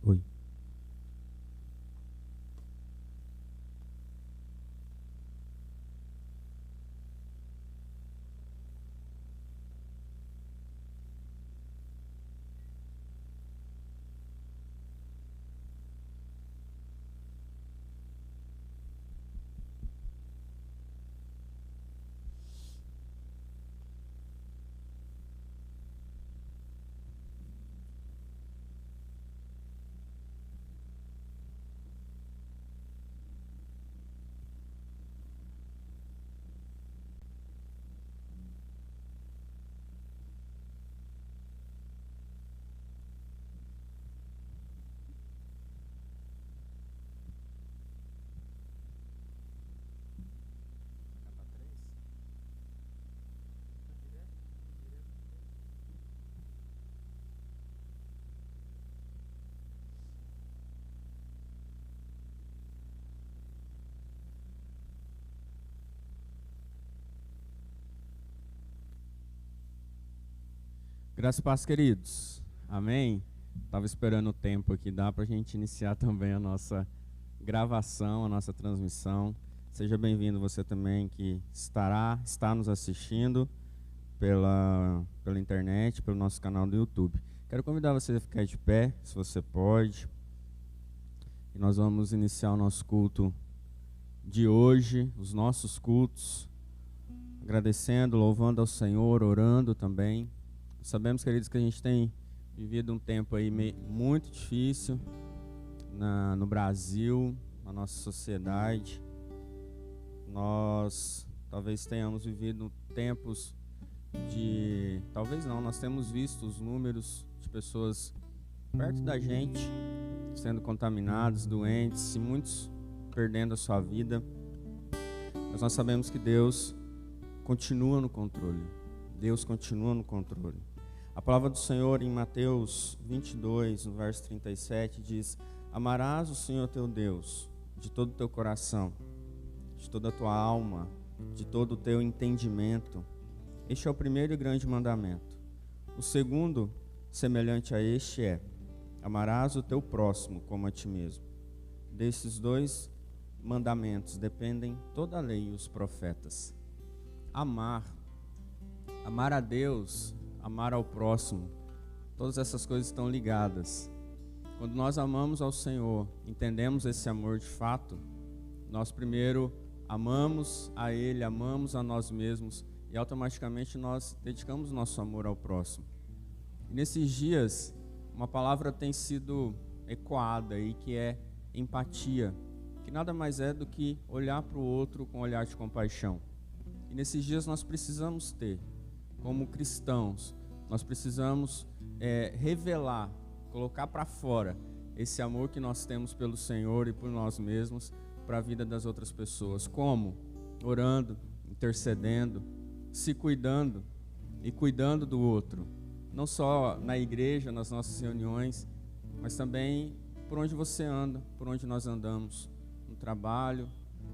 Oi. Graças e paz, queridos. Amém? Estava esperando o tempo aqui, dá para a gente iniciar também a nossa gravação, a nossa transmissão. Seja bem-vindo você também que está nos assistindo pela internet, pelo nosso canal do YouTube. Quero convidar você a ficar de pé, se você pode. E nós vamos iniciar o nosso culto de hoje, os nossos cultos, agradecendo, louvando ao Senhor, orando também. Sabemos, queridos, que a gente tem vivido um tempo aí muito difícil no Brasil, na nossa sociedade. Nós talvez tenhamos vivido tempos de... Talvez não, nós temos visto os números de pessoas perto da gente sendo contaminados, doentes, e muitos perdendo a sua vida. Mas nós sabemos que Deus continua no controle. Deus continua no controle. A palavra do Senhor em Mateus 22, no verso 37, diz: amarás o Senhor teu Deus de todo o teu coração, de toda a tua alma, de todo o teu entendimento. Este é o primeiro e grande mandamento. O segundo, semelhante a este, é: amarás o teu próximo como a ti mesmo. Desses dois mandamentos dependem toda a lei e os profetas. Amar a Deus, amar ao próximo, todas essas coisas estão ligadas. Quando nós amamos ao Senhor, entendemos esse amor de fato, nós primeiro amamos a Ele, amamos a nós mesmos e automaticamente nós dedicamos nosso amor ao próximo. E nesses dias, uma palavra tem sido ecoada aí, que é empatia, que nada mais é do que olhar para o outro com um olhar de compaixão. E nesses dias nós precisamos ter, como cristãos, nós precisamos revelar, colocar para fora esse amor que nós temos pelo Senhor e por nós mesmos para a vida das outras pessoas. Como? Orando, intercedendo, se cuidando e cuidando do outro. Não só na igreja, nas nossas reuniões, mas também por onde você anda, por onde nós andamos, no trabalho,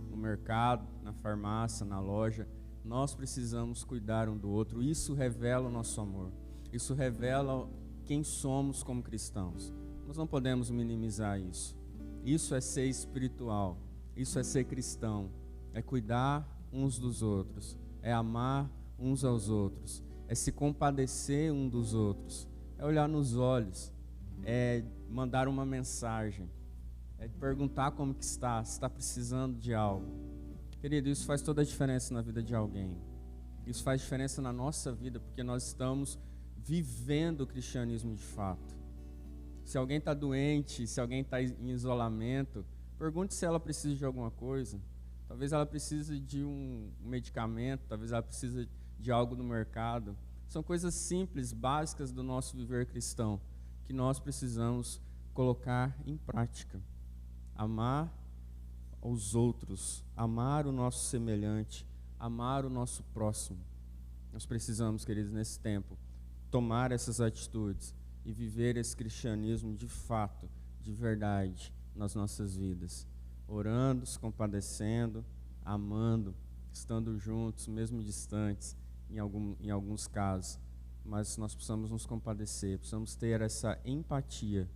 no mercado, na farmácia, na loja. Nós precisamos cuidar um do outro. Isso revela o nosso amor. Isso revela quem somos como cristãos. Nós não podemos minimizar isso. Isso é ser espiritual. Isso é ser cristão. É cuidar uns dos outros. É amar uns aos outros. É se compadecer um dos outros. É olhar nos olhos. É mandar uma mensagem. É perguntar como que está, se está precisando de algo. Querido, isso faz toda a diferença na vida de alguém. Isso faz diferença na nossa vida, porque nós estamos vivendo o cristianismo de fato. Se alguém está doente, se alguém está em isolamento, pergunte se ela precisa de alguma coisa. Talvez ela precise de um medicamento, talvez ela precise de algo no mercado. São coisas simples, básicas do nosso viver cristão, que nós precisamos colocar em prática. Amar aos outros, amar o nosso semelhante, amar o nosso próximo. Nós precisamos, queridos, nesse tempo, tomar essas atitudes e viver esse cristianismo de fato, de verdade, nas nossas vidas. Orando, se compadecendo, amando, estando juntos, mesmo distantes, em alguns casos. Mas nós precisamos nos compadecer, precisamos ter essa empatia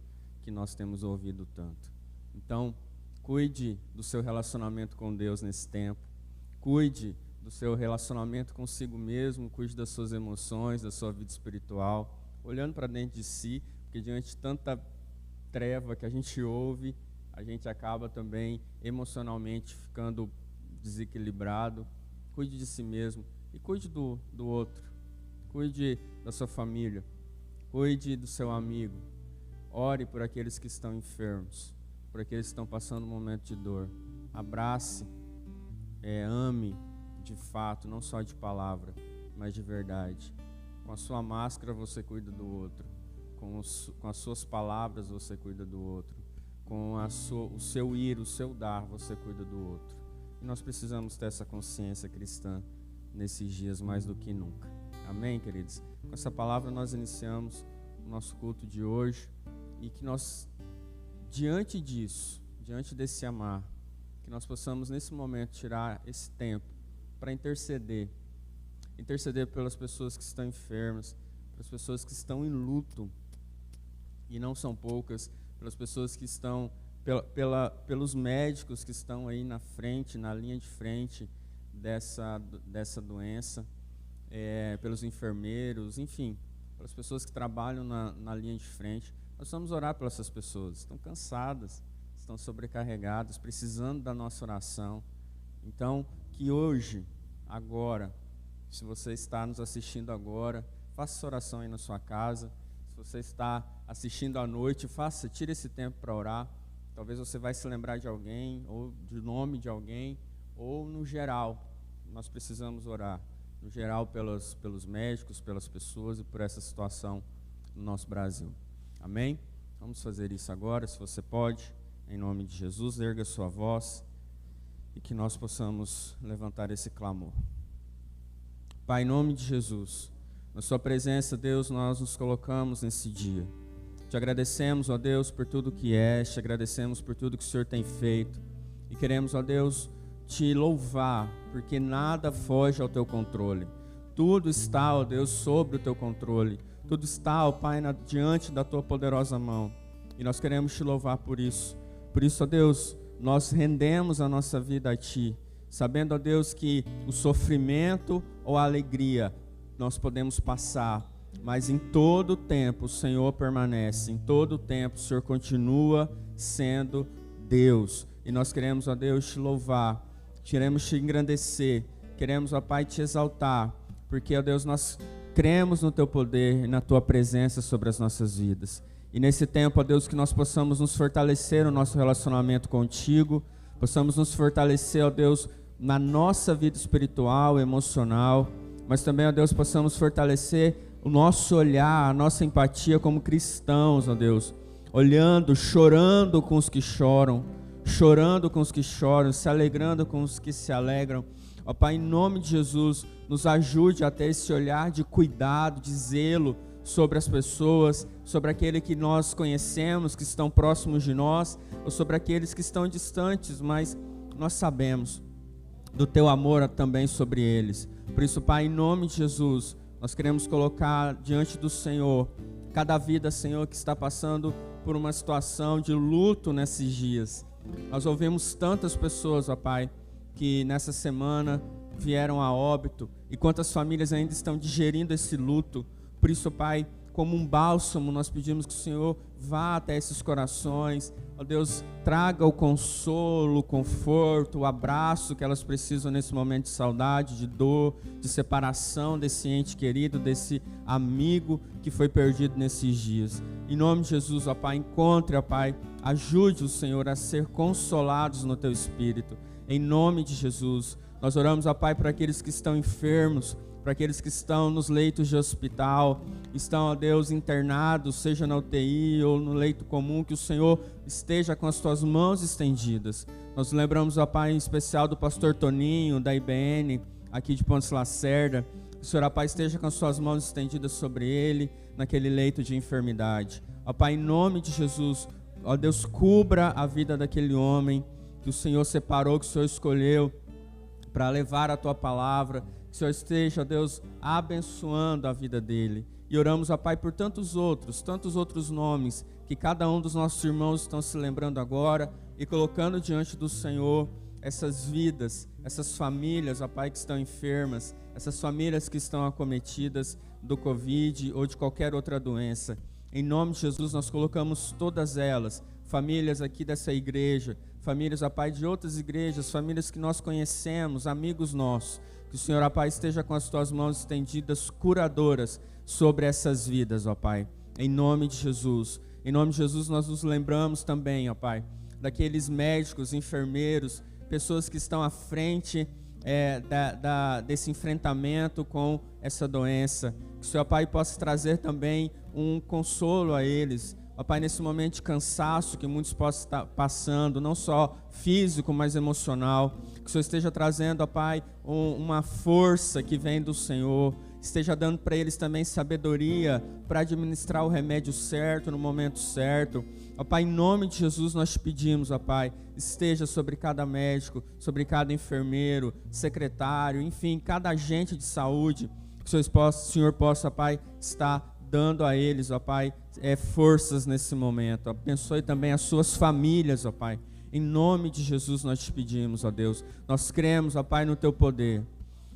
que nós temos ouvido tanto. Então, cuide do seu relacionamento com Deus nesse tempo. Cuide do seu relacionamento consigo mesmo, cuide das suas emoções, da sua vida espiritual, olhando para dentro de si, porque diante de tanta treva que a gente ouve, a gente acaba também emocionalmente ficando desequilibrado. Cuide de si mesmo e cuide do outro. Cuide da sua família. Cuide do seu amigo. Ore por aqueles que estão enfermos, por aqueles que estão passando um momento de dor. Abrace, ame de fato, não só de palavra, mas de verdade. Com a sua máscara você cuida do outro. Com as suas palavras você cuida do outro. Com o seu ir, o seu dar, você cuida do outro. E nós precisamos ter essa consciência cristã nesses dias mais do que nunca. Amém, queridos? Com essa palavra nós iniciamos o nosso culto de hoje e que nós, diante disso, diante desse amar, que nós possamos nesse momento tirar esse tempo para interceder pelas pessoas que estão enfermas, pelas pessoas que estão em luto, e não são poucas, pelas pessoas que estão, pelos médicos que estão aí na frente, na linha de frente dessa doença, pelos enfermeiros, enfim, pelas pessoas que trabalham na linha de frente. Nós vamos orar pelas essas pessoas, estão cansadas, estão sobrecarregadas, precisando da nossa oração. Então, que hoje, agora, se você está nos assistindo agora, faça essa oração aí na sua casa. Se você está assistindo à noite, tire esse tempo para orar. Talvez você vai se lembrar de alguém, ou do nome de alguém, ou no geral, nós precisamos orar. No geral, pelos médicos, pelas pessoas e por essa situação no nosso Brasil. Amém? Vamos fazer isso agora, se você pode, em nome de Jesus, erga sua voz e que nós possamos levantar esse clamor. Pai, em nome de Jesus, na sua presença, Deus, nós nos colocamos nesse dia. Te agradecemos, ó Deus, por tudo que és, te agradecemos por tudo que o Senhor tem feito e queremos, ó Deus, te louvar, porque nada foge ao teu controle. Tudo está, ó Deus, sobre o teu controle. Tudo está, ó Pai, diante da tua poderosa mão. E nós queremos te louvar por isso. Por isso, ó Deus, nós rendemos a nossa vida a Ti, sabendo, ó Deus, que o sofrimento ou a alegria nós podemos passar, mas em todo o tempo o Senhor permanece, em todo o tempo o Senhor continua sendo Deus. E nós queremos, ó Deus, te louvar, queremos te engrandecer, queremos, ó Pai, te exaltar, porque, ó Deus, nós cremos no Teu poder e na Tua presença sobre as nossas vidas. E nesse tempo, ó Deus, que nós possamos nos fortalecer no nosso relacionamento contigo, possamos nos fortalecer, ó Deus, na nossa vida espiritual, emocional, mas também, ó Deus, possamos fortalecer o nosso olhar, a nossa empatia como cristãos, ó Deus, olhando, chorando com os que choram, se alegrando com os que se alegram. Ó Pai, em nome de Jesus, nos ajude a ter esse olhar de cuidado, de zelo sobre as pessoas, sobre aquele que nós conhecemos, que estão próximos de nós, ou sobre aqueles que estão distantes, mas nós sabemos do Teu amor também sobre eles. Por isso, Pai, em nome de Jesus, nós queremos colocar diante do Senhor cada vida, Senhor, que está passando por uma situação de luto nesses dias. Nós ouvimos tantas pessoas, ó Pai, que nessa semana vieram a óbito, e quantas famílias ainda estão digerindo esse luto. Por isso, Pai, como um bálsamo, nós pedimos que o Senhor vá até esses corações, ó Deus, traga o consolo, o conforto, o abraço que elas precisam nesse momento de saudade, de dor, de separação desse ente querido, desse amigo que foi perdido nesses dias. Em nome de Jesus, ó Pai, encontre, ó Pai, ajude o Senhor a ser consolados no Teu Espírito. Em nome de Jesus, nós oramos, ó Pai, para aqueles que estão enfermos, para aqueles que estão nos leitos de hospital, estão, ó Deus, internados, seja na UTI ou no leito comum, que o Senhor esteja com as Tuas mãos estendidas. Nós lembramos, ó Pai, em especial do pastor Toninho, da IBN, aqui de Pontes Lacerda. O Senhor, ó Pai, esteja com as Suas mãos estendidas sobre ele, naquele leito de enfermidade. Ó Pai, em nome de Jesus, ó Deus, cubra a vida daquele homem que o Senhor separou, que o Senhor escolheu para levar a Tua palavra. Que o Senhor esteja, Deus, abençoando a vida dele. E oramos, ó Pai, por tantos outros nomes, que cada um dos nossos irmãos estão se lembrando agora e colocando diante do Senhor essas vidas, essas famílias, ó Pai, que estão enfermas, essas famílias que estão acometidas do Covid ou de qualquer outra doença. Em nome de Jesus, nós colocamos todas elas, famílias aqui dessa igreja, famílias, ó Pai, de outras igrejas, famílias que nós conhecemos, amigos nossos. Que o Senhor, ó Pai, esteja com as tuas mãos estendidas, curadoras, sobre essas vidas, ó Pai. Em nome de Jesus. Em nome de Jesus, nós nos lembramos também, ó Pai, daqueles médicos, enfermeiros, pessoas que estão à frente desse enfrentamento com essa doença. Que o Senhor, Pai, possa trazer também um consolo a eles. Ó Pai, nesse momento de cansaço que muitos possam estar passando, não só físico, mas emocional. Que o Senhor esteja trazendo, ó Pai, uma força que vem do Senhor. Esteja dando para eles também sabedoria para administrar o remédio certo, no momento certo. Ó Pai, em nome de Jesus nós te pedimos, ó Pai, esteja sobre cada médico, sobre cada enfermeiro, secretário, enfim, cada agente de saúde. Que o Senhor possa, ó Pai, estar dando a eles, ó Pai, forças nesse momento. Abençoe também as suas famílias, ó Pai. Em nome de Jesus nós te pedimos, ó Deus. Nós cremos, ó Pai, no teu poder.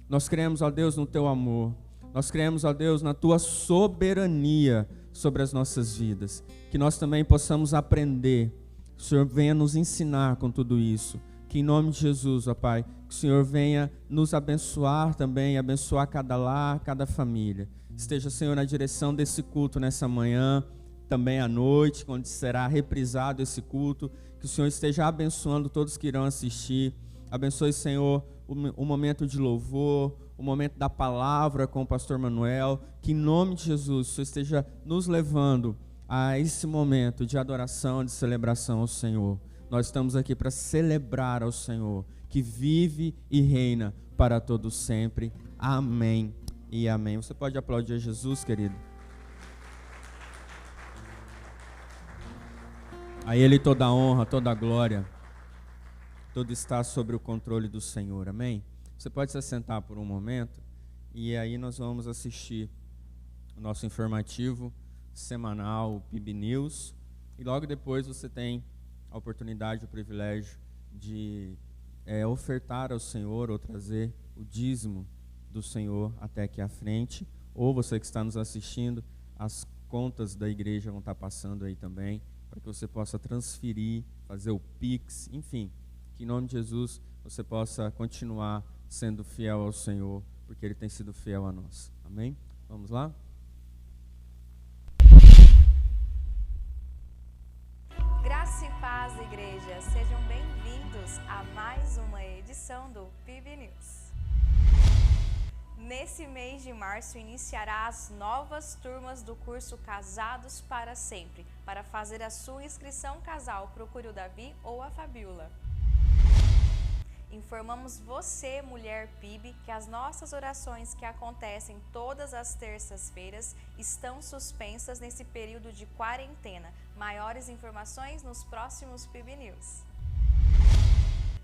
Nós cremos, ó Deus, no teu amor. Nós cremos, ó Deus, na tua soberania sobre as nossas vidas. Que nós também possamos aprender. Que o Senhor venha nos ensinar com tudo isso. Que em nome de Jesus, ó Pai, que o Senhor venha nos abençoar também, abençoar cada lar, cada família. Esteja, Senhor, na direção desse culto nessa manhã, também à noite, quando será reprisado esse culto. Que o Senhor esteja abençoando todos que irão assistir. Abençoe, Senhor, o momento de louvor, o momento da palavra com o pastor Manuel. Que em nome de Jesus o Senhor esteja nos levando a esse momento de adoração, de celebração ao Senhor. Nós estamos aqui para celebrar ao Senhor, que vive e reina para todos sempre. Amém e amém. Você pode aplaudir a Jesus, querido? A Ele toda a honra, toda a glória. Tudo está sobre o controle do Senhor, amém? Você pode se assentar por um momento e aí nós vamos assistir o nosso informativo semanal, o PIB News, e logo depois você tem a oportunidade, o privilégio de ofertar ao Senhor ou trazer o dízimo do Senhor até aqui à frente, ou você que está nos assistindo, as contas da igreja vão estar passando aí também, para que você possa transferir, fazer o Pix, enfim, que em nome de Jesus você possa continuar sendo fiel ao Senhor, porque Ele tem sido fiel a nós. Amém? Vamos lá? Graça e paz, igreja. Sejam bem-vindos a mais uma edição do PIB News. Nesse mês de março iniciará as novas turmas do curso Casados para Sempre. Para fazer a sua inscrição casal, procure o Davi ou a Fabiola. Informamos você, mulher PIB, que as nossas orações que acontecem todas as terças-feiras estão suspensas nesse período de quarentena. Maiores informações nos próximos PIB News.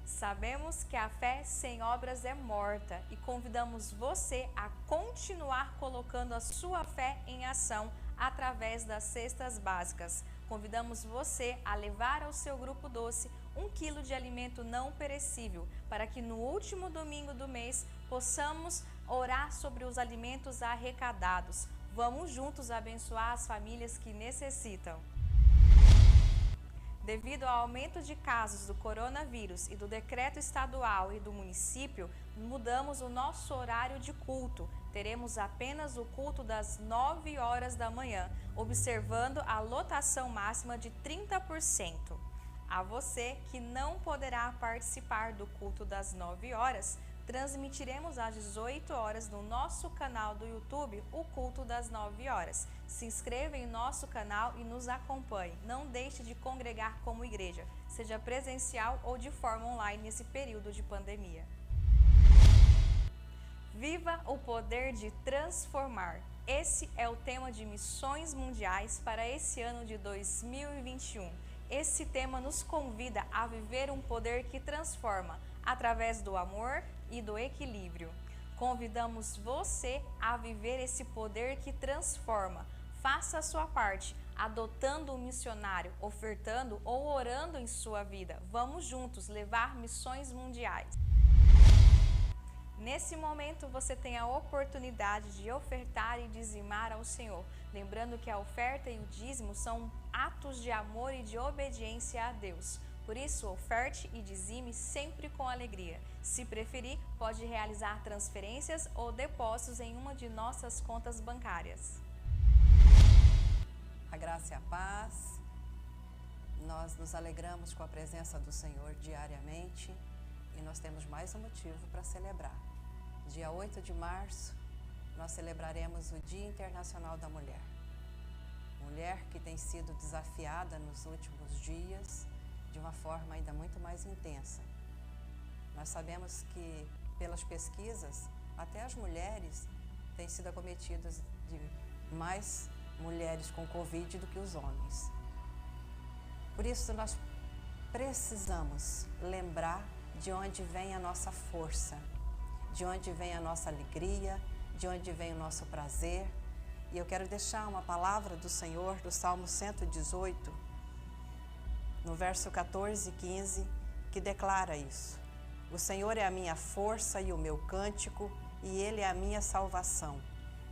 Sabemos que a fé sem obras é morta e convidamos você a continuar colocando a sua fé em ação através das cestas básicas. Convidamos você a levar ao seu grupo doce 1 quilo de alimento não perecível, para que no último domingo do mês possamos orar sobre os alimentos arrecadados. Vamos juntos abençoar as famílias que necessitam. Devido ao aumento de casos do coronavírus e do decreto estadual e do município, mudamos o nosso horário de culto. Teremos apenas o culto das 9 horas da manhã, observando a lotação máxima de 30%. A você que não poderá participar do culto das 9 horas, transmitiremos às 18 horas no nosso canal do YouTube o culto das 9 horas. Se inscreva em nosso canal e nos acompanhe. Não deixe de congregar como igreja, seja presencial ou de forma online nesse período de pandemia. Viva o poder de transformar. Esse é o tema de missões mundiais para esse ano de 2021. Esse tema nos convida a viver um poder que transforma, através do amor e do equilíbrio. Convidamos você a viver esse poder que transforma. Faça a sua parte, adotando um missionário, ofertando ou orando em sua vida. Vamos juntos levar missões mundiais. Nesse momento você tem a oportunidade de ofertar e dizimar ao Senhor. Lembrando que a oferta e o dízimo são atos de amor e de obediência a Deus. Por isso, oferte e dizime sempre com alegria. Se preferir, pode realizar transferências ou depósitos em uma de nossas contas bancárias. A graça e a paz. Nós nos alegramos com a presença do Senhor diariamente e nós temos mais um motivo para celebrar. Dia 8 de março, nós celebraremos o Dia Internacional da Mulher. Mulher que tem sido desafiada nos últimos dias de uma forma ainda muito mais intensa. Nós sabemos que, pelas pesquisas, até as mulheres têm sido acometidas de mais mulheres com Covid do que os homens. Por isso, nós precisamos lembrar de onde vem a nossa força, de onde vem a nossa alegria, de onde vem o nosso prazer. E eu quero deixar uma palavra do Senhor do Salmo 118, no verso 14 e 15, que declara isso. O Senhor é a minha força e o meu cântico, e Ele é a minha salvação.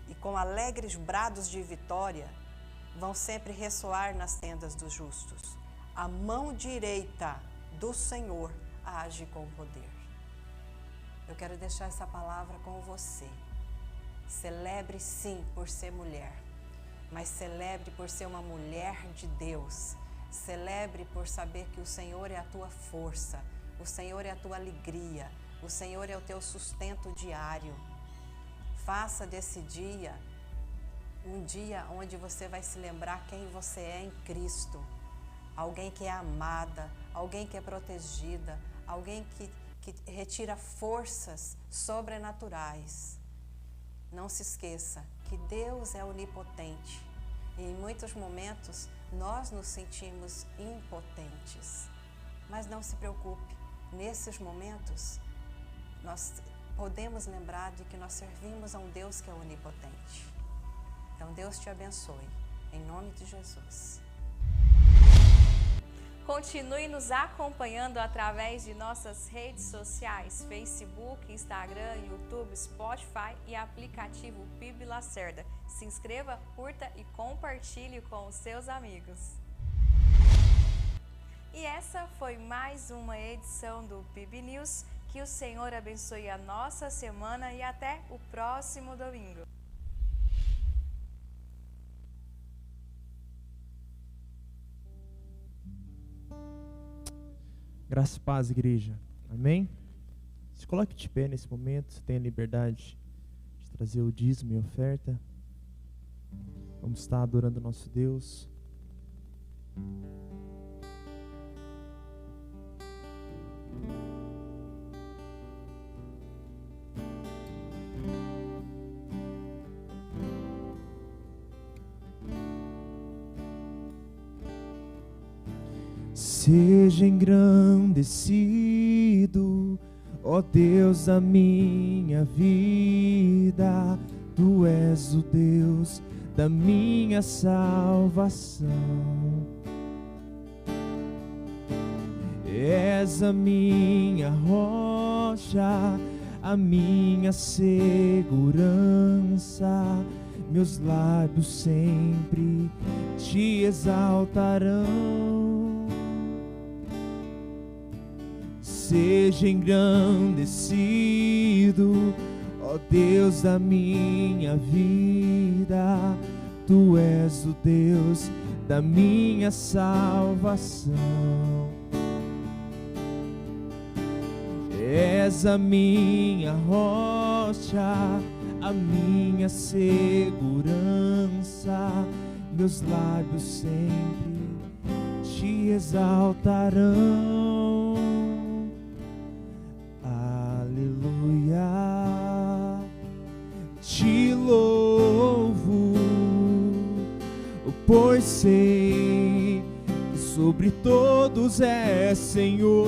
E com alegres brados de vitória, vão sempre ressoar nas tendas dos justos. A mão direita do Senhor age com poder. Eu quero deixar essa palavra com você. Celebre sim por ser mulher, mas celebre por ser uma mulher de Deus. Celebre por saber que o Senhor é a tua força, o Senhor é a tua alegria, o Senhor é o teu sustento diário. Faça desse dia um dia onde você vai se lembrar quem você é em Cristo. Alguém que é amada, alguém que é protegida, alguém que retira forças sobrenaturais. Não se esqueça que Deus é onipotente e em muitos momentos nós nos sentimos impotentes. Mas não se preocupe, nesses momentos nós podemos lembrar de que nós servimos a um Deus que é onipotente. Então Deus te abençoe, em nome de Jesus. Continue nos acompanhando através de nossas redes sociais, Facebook, Instagram, YouTube, Spotify e aplicativo PIB Lacerda. Se inscreva, curta e compartilhe com os seus amigos. E essa foi mais uma edição do PIB News. Que o Senhor abençoe a nossa semana e até o próximo domingo. Graça e paz, igreja. Amém? Se coloque de pé nesse momento, você tem a liberdade de trazer o dízimo e a oferta. Vamos estar adorando o nosso Deus. Seja engrandecido, ó Deus da minha vida, Tu és o Deus da minha salvação. És a minha rocha, a minha segurança, meus lábios sempre te exaltarão. Seja engrandecido, ó Deus da minha vida, Tu és o Deus da minha salvação. És a minha rocha, a minha segurança, meus lábios sempre te exaltarão. Te louvo, pois sei que sobre todos é Senhor.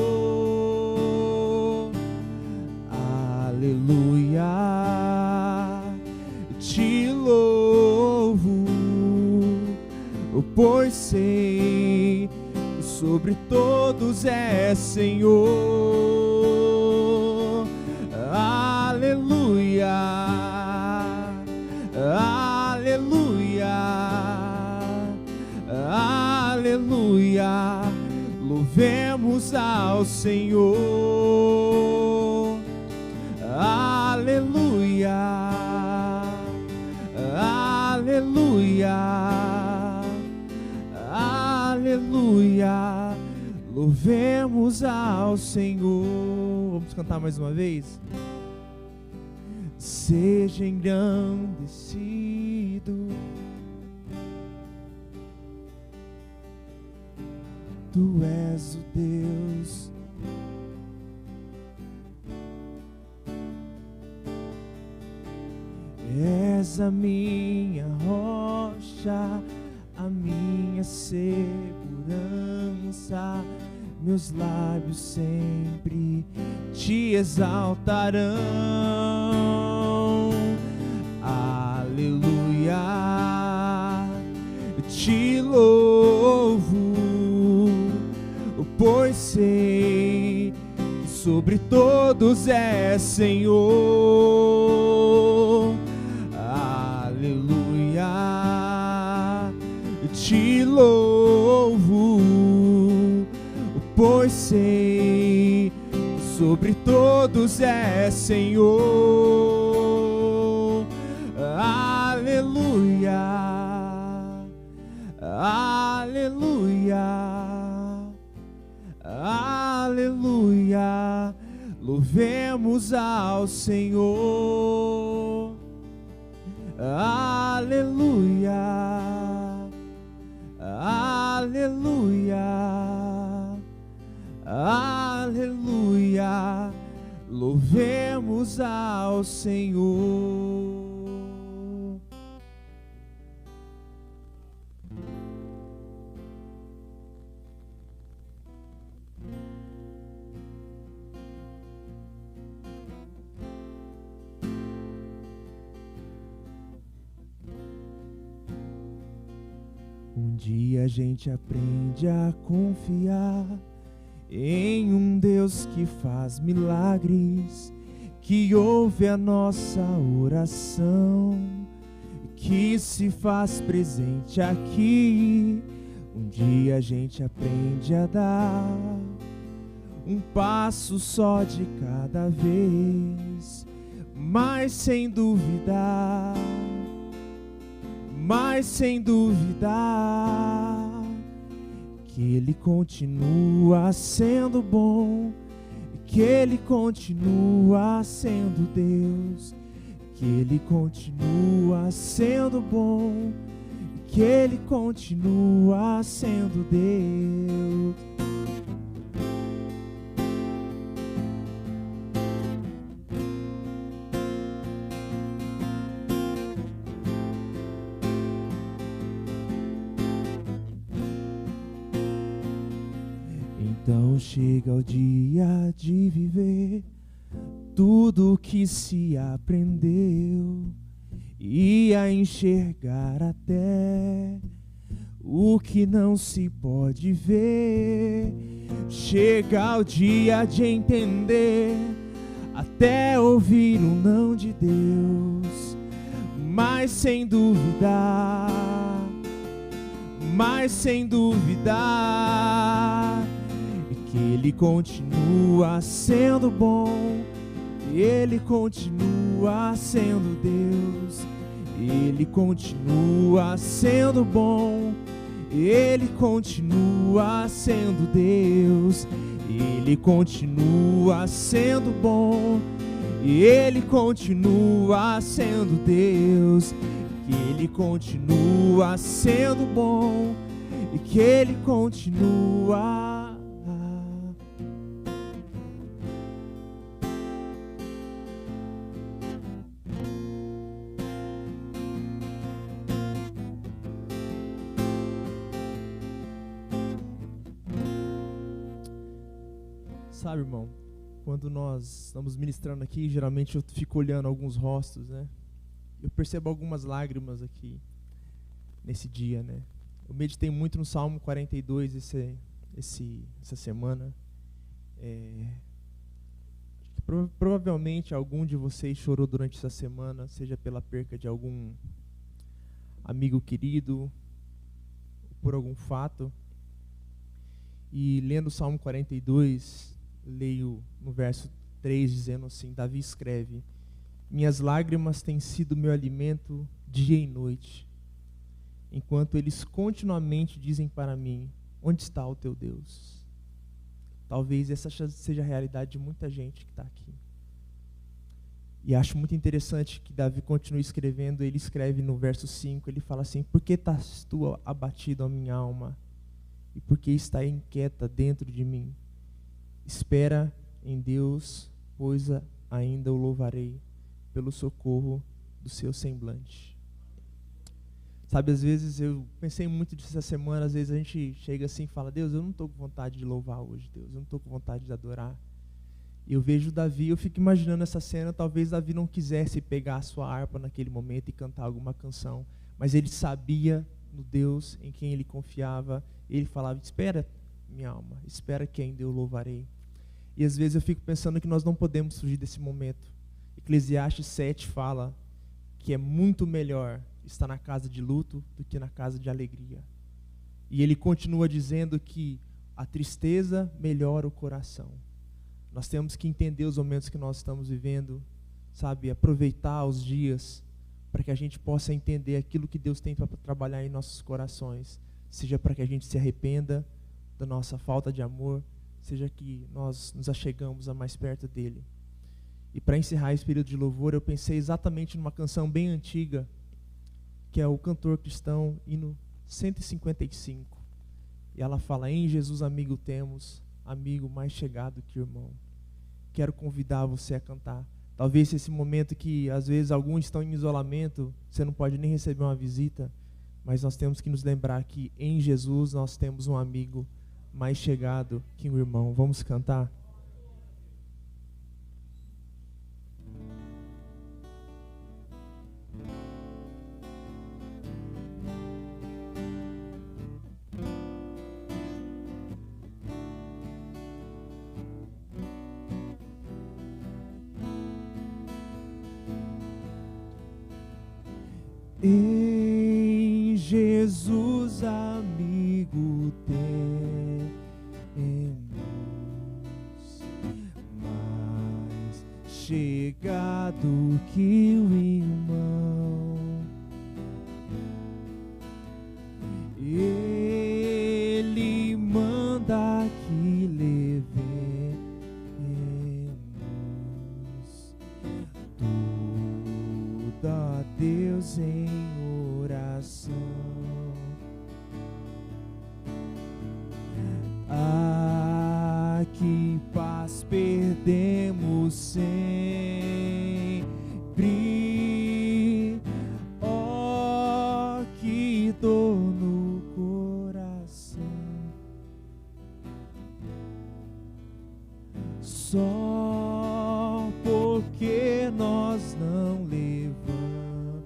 Aleluia. pois sei que sobre todos é Senhor. Aleluia, aleluia, aleluia. Louvemos ao Senhor. Aleluia, aleluia, aleluia. Louvemos ao Senhor. Vamos cantar mais uma vez? Seja engrandecido, Tu és o Deus és a minha rocha, a minha segurança. Meus lábios sempre te exaltarão. Aleluia, te louvo, pois sei que sobre todos é Senhor. Aleluia, te louvo, pois sei que sobre todos é Senhor. Aleluia, aleluia, aleluia. Louvemos ao Senhor. Aleluia, aleluia, aleluia. Louvemos ao Senhor. Um dia a gente aprende a confiar em um Deus que faz milagres, que ouve a nossa oração, que se faz presente aqui. Um dia a gente aprende a dar um passo só de cada vez, mas sem duvidar, mas sem duvidar que Ele continua sendo bom, que Ele continua sendo Deus, que Ele continua sendo bom, que Ele continua sendo Deus. Então chega o dia de viver tudo o que se aprendeu e a enxergar até o que não se pode ver. Chega o dia de entender, até ouvir um não de Deus, mas sem duvidar, mas sem duvidar que Ele continua sendo bom, Ele continua sendo Deus, Ele continua sendo bom, Ele continua sendo Deus, Ele continua sendo bom, Ele continua sendo Deus, que Ele continua sendo bom e que Ele continua. Sabe, irmão, quando nós estamos ministrando aqui, geralmente eu fico olhando alguns rostos, né? Eu percebo algumas lágrimas aqui nesse dia, né? Eu meditei muito no Salmo 42 essa semana. Provavelmente algum de vocês chorou durante essa semana, seja pela perca de algum amigo querido, por algum fato. E lendo o Salmo 42, leio no verso 3 dizendo assim, Davi escreve: minhas lágrimas têm sido meu alimento dia e noite, enquanto eles continuamente dizem para mim, onde está o teu Deus? Talvez essa seja a realidade de muita gente que está aqui. E acho muito interessante que Davi continue escrevendo. Ele escreve no verso 5, ele fala assim: por que estás tu abatido, a minha alma? E por que está inquieta dentro de mim? Espera em Deus, pois ainda o louvarei pelo socorro do seu semblante. Sabe, às vezes eu pensei muito disso essa semana. Às vezes a gente chega assim e fala: Deus, eu não estou com vontade de louvar hoje, Deus, eu não estou com vontade de adorar. E eu vejo Davi, eu fico imaginando essa cena. Talvez Davi não quisesse pegar a sua harpa naquele momento e cantar alguma canção, mas ele sabia no Deus em quem ele confiava. Ele falava: espera, minha alma, espera que ainda eu louvarei. E às vezes eu fico pensando que nós não podemos fugir desse momento. Eclesiastes 7 fala que é muito melhor estar na casa de luto do que na casa de alegria. E ele continua dizendo que a tristeza melhora o coração. Nós temos que entender os momentos que nós estamos vivendo, sabe, aproveitar os dias para que a gente possa entender aquilo que Deus tem para trabalhar em nossos corações, seja para que a gente se arrependa da nossa falta de amor, seja que nós nos achegamos a mais perto dele. E para encerrar esse período de louvor, eu pensei exatamente numa canção bem antiga, que é o cantor cristão, hino 155. E ela fala: em Jesus amigo temos, amigo mais chegado que irmão. Quero convidar você a cantar. Talvez esse momento que às vezes alguns estão em isolamento, você não pode nem receber uma visita, mas nós temos que nos lembrar que em Jesus nós temos um amigo mais chegado que um irmão. Vamos cantar? Em Jesus amigo temos, mais chegado que o irmão. Ele manda que levemos tudo a Deus em oração. Ah, que paz perdemos sempre, oh, que dor no coração, só porque nós não levamos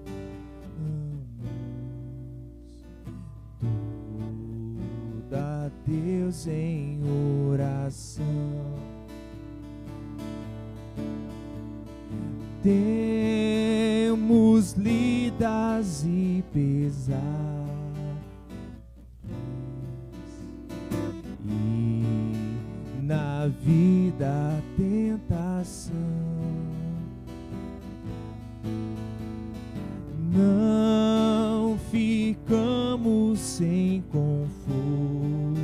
tudo a Deus em oração. Temos lidas e pesares, e na vida a tentação. Não ficamos sem conforto,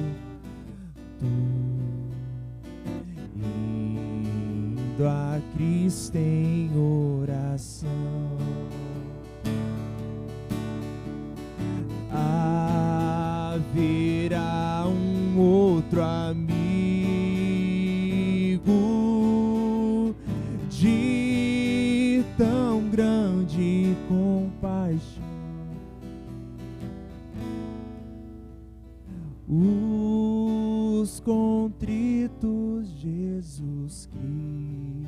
indo a Cristo em oração. Haverá um outro amigo de tão grande compaixão, os contritos Jesus Cristo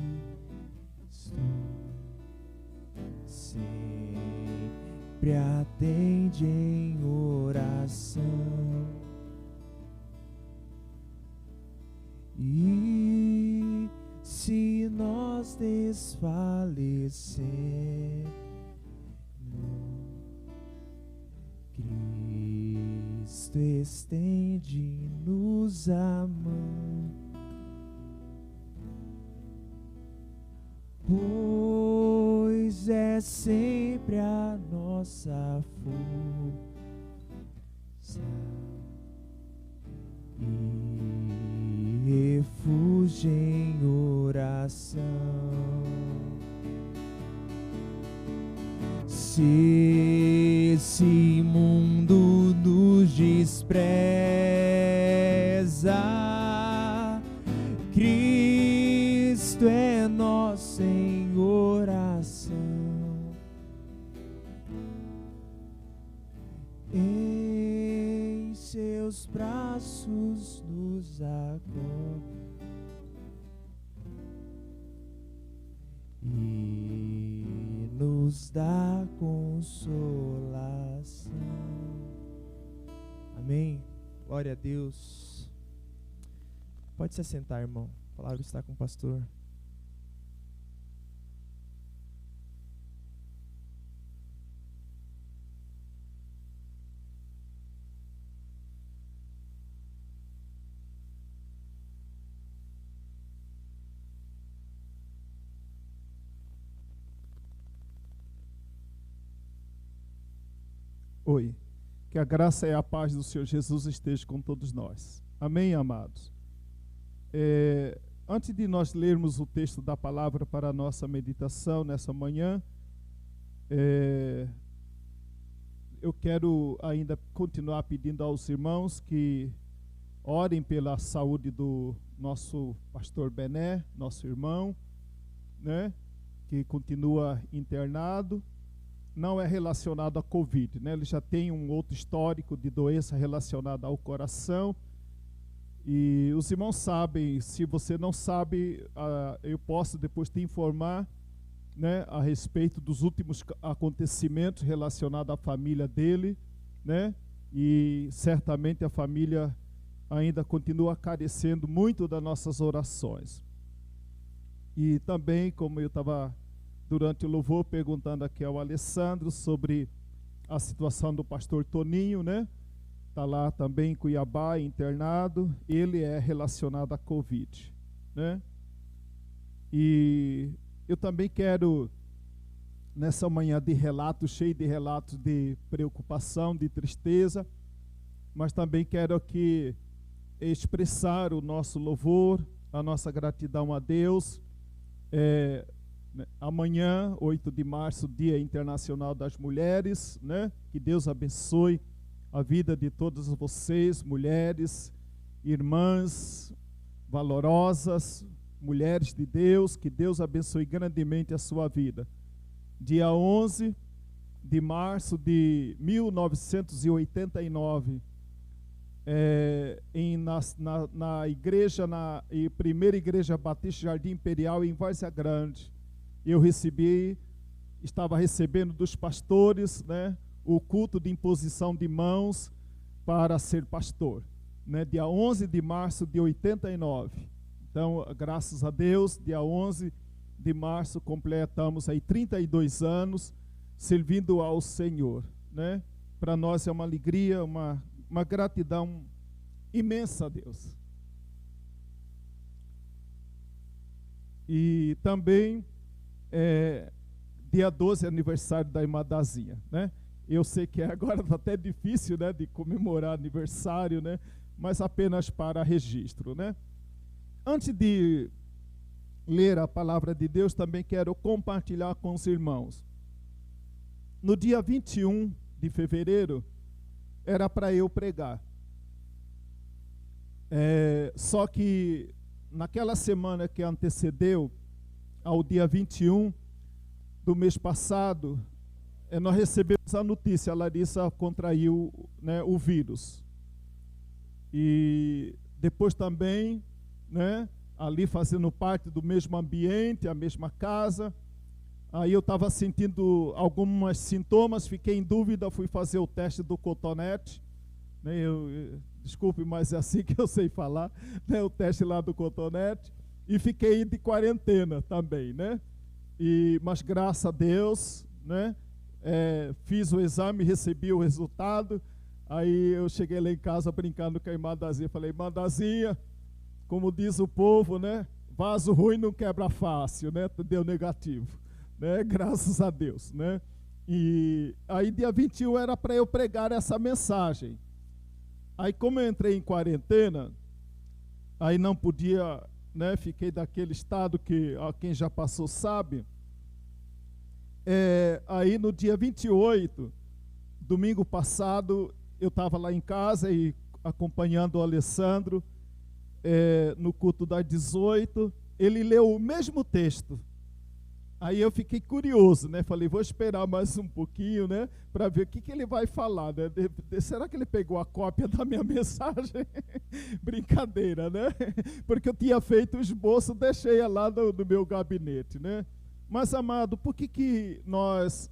sempre atende em oração. desfalecendo. Cristo estende-nos a mão, pois é sempre a nossa força e refúgio em oração. Se esse mundo nos despreza, Cristo é nosso em oração. Em seus braços nos acolhe e nos dá consolação. Amém. Glória a Deus. Pode se assentar, irmão. A palavra está com o pastor. Oi, que a graça e a paz do Senhor Jesus esteja com todos nós. Amém, amados? Antes de nós lermos o texto da palavra para a nossa meditação nessa manhã, eu quero ainda continuar pedindo aos irmãos que orem pela saúde do nosso pastor Bené, nosso irmão, né, que continua internado. Não é relacionado à Covid, né? Ele já tem um outro histórico de doença relacionada ao coração. E os irmãos sabem, se você não sabe, eu posso depois te informar, né, a respeito dos últimos acontecimentos relacionados à família dele, né? E certamente a família ainda continua carecendo muito das nossas orações. E também, como eu estava durante o louvor perguntando aqui ao Alessandro sobre a situação do pastor Toninho, né? Está lá também em Cuiabá, internado. Ele é relacionado à Covid, né? E eu também quero, nessa manhã de relatos, cheio de relatos de preocupação, de tristeza, mas também quero aqui expressar o nosso louvor, a nossa gratidão a Deus. Amanhã, 8 de março, Dia Internacional das Mulheres, né? Que Deus abençoe a vida de todas vocês, mulheres, irmãs valorosas, mulheres de Deus, que Deus abençoe grandemente a sua vida. Dia 11 de março de 1989, na igreja, primeira igreja Batista Jardim Imperial em Várzea Grande, eu estava recebendo dos pastores, né, o culto de imposição de mãos para ser pastor, né, dia 11 de março de 89. Então, graças a Deus, dia 11 de março completamos aí 32 anos servindo ao Senhor, né? Para nós é uma alegria, uma gratidão imensa a Deus. E também dia 12 é aniversário da irmã Dazinha, né? Eu sei que agora está até difícil, né, de comemorar aniversário, né? Mas apenas para registro, né? Antes de ler a palavra de Deus, também quero compartilhar com os irmãos. No dia 21 de fevereiro, era para eu pregar. Só que naquela semana que antecedeu ao dia 21 do mês passado, nós recebemos a notícia, a Larissa contraiu, né, o vírus. E depois também, né, ali fazendo parte do mesmo ambiente, a mesma casa, aí eu estava sentindo alguns sintomas, fiquei em dúvida, fui fazer o teste do cotonete, né, desculpe, mas é assim que eu sei falar, né, o teste lá do cotonete, e fiquei de quarentena também, né? Mas graças a Deus, né, fiz o exame, recebi o resultado. Aí eu cheguei lá em casa brincando com a irmã Dazinha. Falei, irmã Dazinha, como diz o povo, né, vaso ruim não quebra fácil, né? Deu negativo, né? Graças a Deus, né? E aí dia 21 era para eu pregar essa mensagem. Aí como eu entrei em quarentena, aí não podia, né? Fiquei daquele estado que quem já passou sabe. Aí no dia 28, domingo passado, eu estava lá em casa e acompanhando o Alessandro no culto das 18, ele leu o mesmo texto. Aí eu fiquei curioso, né? Falei, vou esperar mais um pouquinho, né? Para ver o que ele vai falar, né? Será que ele pegou a cópia da minha mensagem? Brincadeira, né? Porque eu tinha feito o esboço, deixei lá no meu gabinete, né? Mas, amado, por que nós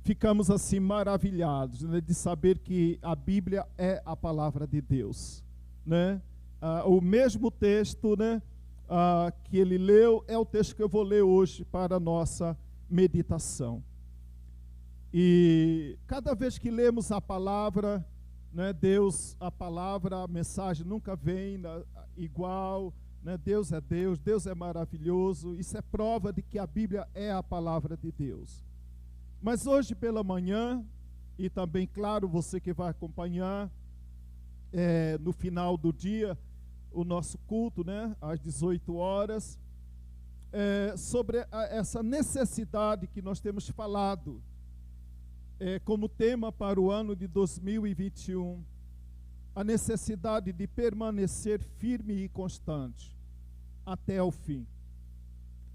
ficamos assim maravilhados, né, de saber que a Bíblia é a palavra de Deus, né? O mesmo texto, né, que ele leu é o texto que eu vou ler hoje para a nossa meditação. E cada vez que lemos a palavra, né, Deus, a palavra, a mensagem nunca vem igual, né? Deus é maravilhoso. Isso é prova de que a Bíblia é a palavra de Deus. Mas hoje pela manhã, e também, claro, você que vai acompanhar no final do dia, o nosso culto, né, às 18 horas, sobre essa necessidade que nós temos falado, como tema para o ano de 2021, a necessidade de permanecer firme e constante até o fim.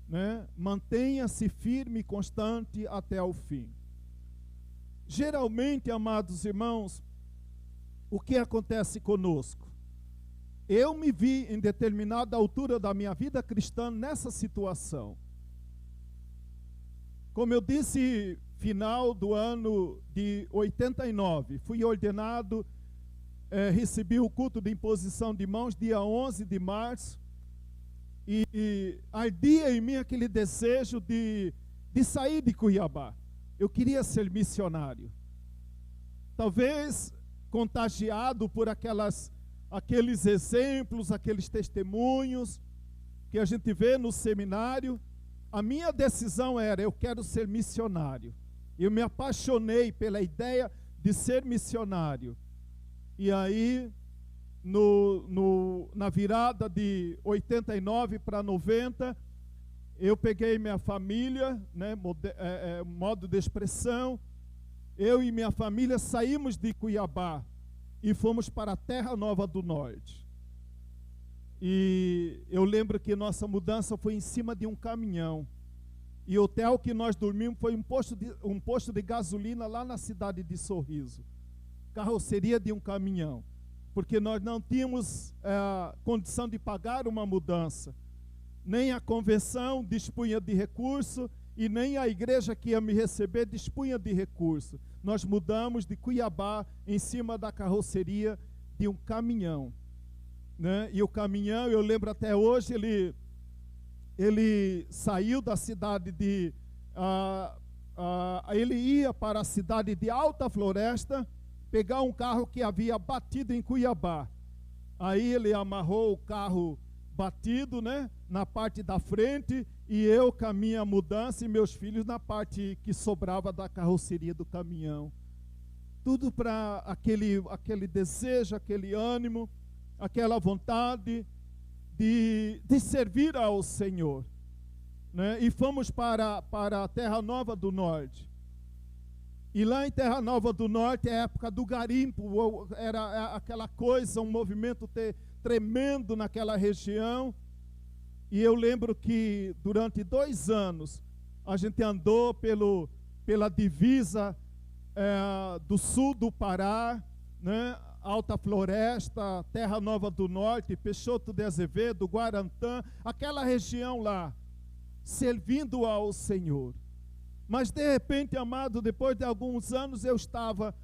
Né? Mantenha-se firme e constante até o fim. Geralmente, amados irmãos, o que acontece conosco? Eu me vi em determinada altura da minha vida cristã nessa situação. Como eu disse, final do ano de 89, fui ordenado, recebi o culto de imposição de mãos dia 11 de março, e ardia em mim aquele desejo de sair de Cuiabá. Eu queria ser missionário. Talvez contagiado por aqueles exemplos, aqueles testemunhos que a gente vê no seminário, a minha decisão era, eu quero ser missionário. Eu me apaixonei pela ideia de ser missionário. E aí, na virada de 89 para 90, eu peguei minha família, né, modo de expressão, eu e minha família saímos de Cuiabá e fomos para a Terra Nova do Norte. E eu lembro que nossa mudança foi em cima de um caminhão. E o hotel que nós dormimos foi um posto de gasolina lá na cidade de Sorriso. Carroceria de um caminhão. Porque nós não tínhamos condição de pagar uma mudança. Nem a convenção dispunha de recurso e nem a igreja que ia me receber dispunha de recurso. Nós mudamos de Cuiabá em cima da carroceria de um caminhão. Né? E o caminhão, eu lembro até hoje, ele saiu da cidade de... ele ia para a cidade de Alta Floresta, pegar um carro que havia batido em Cuiabá. Aí ele amarrou o carro batido, né, na parte da frente, e eu com a minha mudança e meus filhos na parte que sobrava da carroceria do caminhão. Tudo para aquele desejo, aquele ânimo, aquela vontade de servir ao Senhor. Né? E fomos para a Terra Nova do Norte. E lá em Terra Nova do Norte, é a época do garimpo, era aquela coisa, um movimento tremendo naquela região. E eu lembro que durante 2 anos, a gente andou pela divisa do sul do Pará, né? Alta Floresta, Terra Nova do Norte, Peixoto de Azevedo, Guarantã, aquela região lá, servindo ao Senhor. Mas de repente, amado, depois de alguns anos eu estava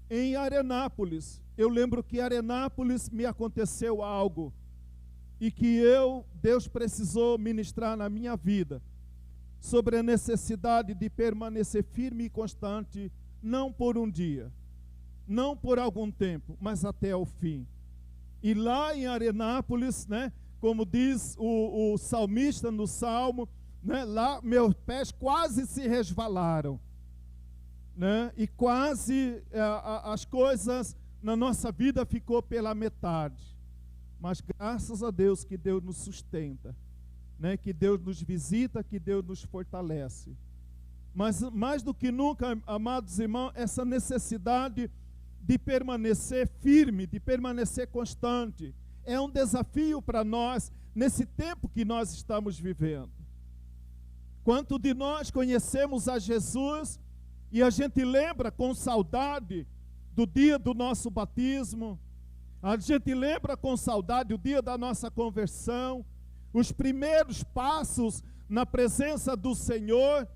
em Arenápolis. Eu lembro que em Arenápolis me aconteceu algo e que Deus precisou ministrar na minha vida. sobre a necessidade de permanecer firme e constante, não por um dia, não por algum tempo, mas até o fim. E lá em Arenápolis, né, como diz o salmista no Salmo, né, lá meus pés quase se resvalaram, né, e quase as coisas na nossa vida ficou pela metade. Mas graças a Deus que Deus nos sustenta, né, que Deus nos visita, que Deus nos fortalece. Mas mais do que nunca, amados irmãos, essa necessidade de permanecer firme, de permanecer constante, é um desafio para nós nesse tempo que nós estamos vivendo. Quanto de nós conhecemos a Jesus e a gente lembra com saudade do dia do nosso batismo, a gente lembra com saudade o dia da nossa conversão, os primeiros passos na presença do Senhor,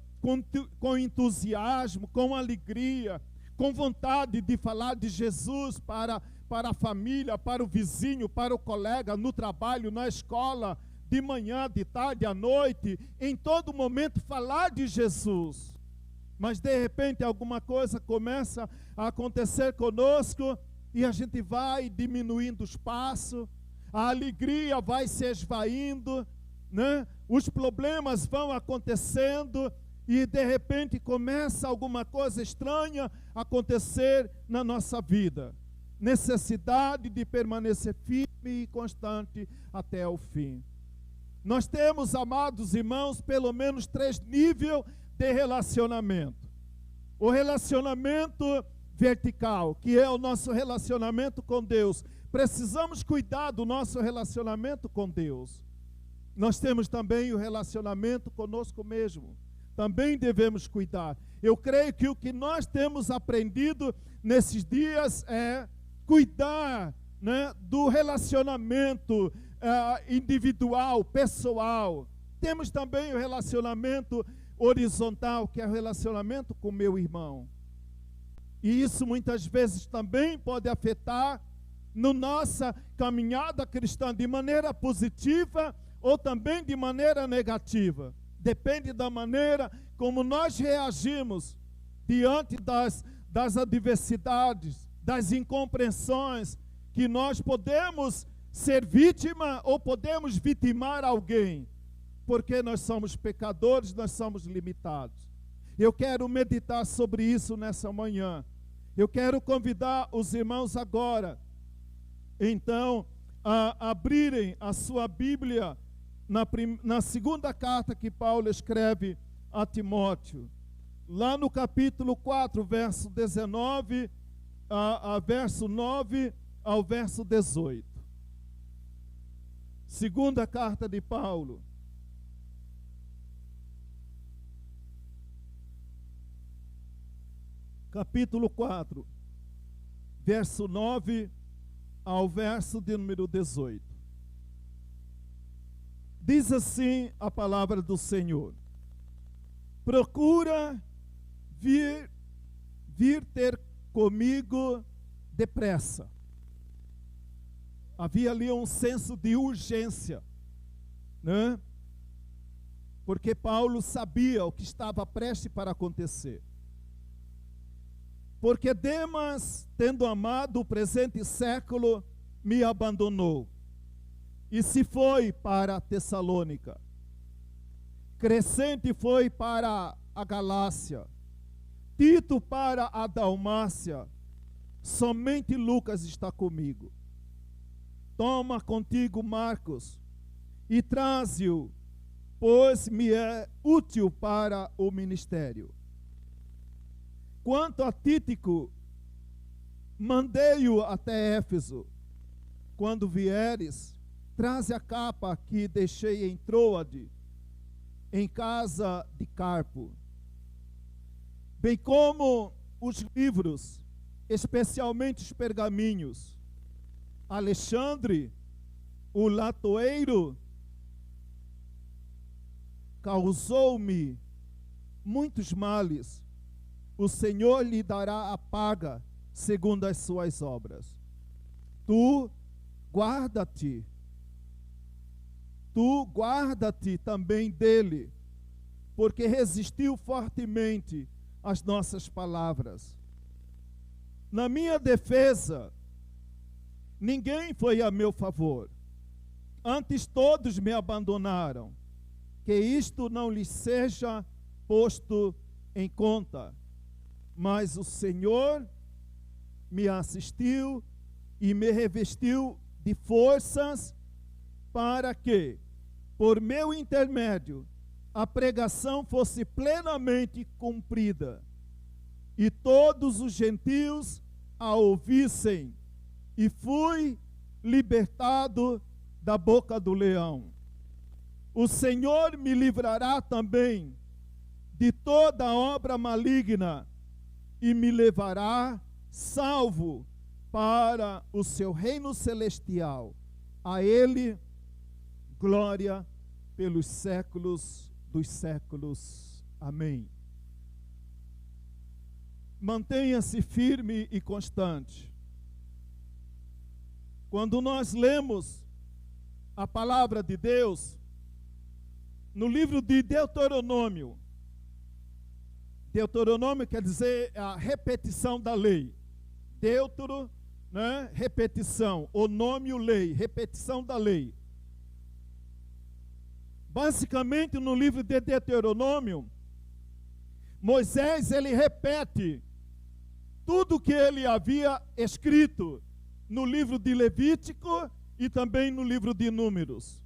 com entusiasmo, com alegria, com vontade de falar de Jesus para a família, para o vizinho, para o colega, no trabalho, na escola, de manhã, de tarde, à noite, em todo momento falar de Jesus. Mas de repente alguma coisa começa a acontecer conosco e a gente vai diminuindo os passos, a alegria vai se esvaindo, né? Os problemas vão acontecendo e de repente começa alguma coisa estranha a acontecer na nossa vida. Necessidade de permanecer firme e constante até o fim. Nós temos, amados irmãos, pelo menos 3 níveis de relacionamento. O relacionamento vertical, que é o nosso relacionamento com Deus. Precisamos cuidar do nosso relacionamento com Deus. Nós temos também o relacionamento conosco mesmo. Também devemos cuidar. Eu creio que o que nós temos aprendido nesses dias é cuidar, né, do relacionamento individual, pessoal. Temos também o relacionamento horizontal, que é o relacionamento com meu irmão. E isso muitas vezes também pode afetar na nossa caminhada cristã de maneira positiva ou também de maneira negativa. Depende da maneira como nós reagimos diante das adversidades, das incompreensões, que nós podemos ser vítima ou podemos vitimar alguém, porque nós somos pecadores, nós somos limitados. Eu quero meditar sobre isso nessa manhã. Eu quero convidar os irmãos agora, então, a abrirem a sua Bíblia na segunda carta que Paulo escreve a Timóteo, lá no capítulo 4, verso 19, verso 9 ao verso 18. Segunda carta de Paulo, capítulo 4, verso 9 ao verso de número 18. Diz assim a palavra do Senhor: procura vir ter comigo depressa. Havia ali um senso de urgência, né? Porque Paulo sabia o que estava prestes para acontecer. Porque Demas, tendo amado o presente século, me abandonou e se foi para Tessalônica. Crescente foi para a Galácia, Tito para a Dalmácia, somente Lucas está comigo. Toma contigo Marcos e traze-o, pois me é útil para o ministério. Quanto a Tíquico, mandei-o até Éfeso. Quando vieres, traze a capa que deixei em Troade, em casa de Carpo, bem como os livros, especialmente os pergaminhos. Alexandre, o latoeiro, causou-me muitos males. O Senhor lhe dará a paga segundo as suas obras. Tu guarda-te também dele, porque resistiu fortemente às nossas palavras. Na minha defesa, ninguém foi a meu favor. Antes todos me abandonaram. Que isto não lhes seja posto em conta. Mas o Senhor me assistiu e me revestiu de forças para que, por meu intermédio, a pregação fosse plenamente cumprida e todos os gentios a ouvissem, e fui libertado da boca do leão. O Senhor me livrará também de toda obra maligna e me levará salvo para o seu reino celestial. A Ele glória pelos séculos dos séculos. Amém. Mantenha-se firme e constante. Quando nós lemos a palavra de Deus, no livro de Deuteronômio, Deuteronômio quer dizer a repetição da lei. Deutero, né? Repetição. Onômio, lei. Repetição da lei. Basicamente, no livro de Deuteronômio, Moisés, ele repete tudo que ele havia escrito no livro de Levítico e também no livro de Números.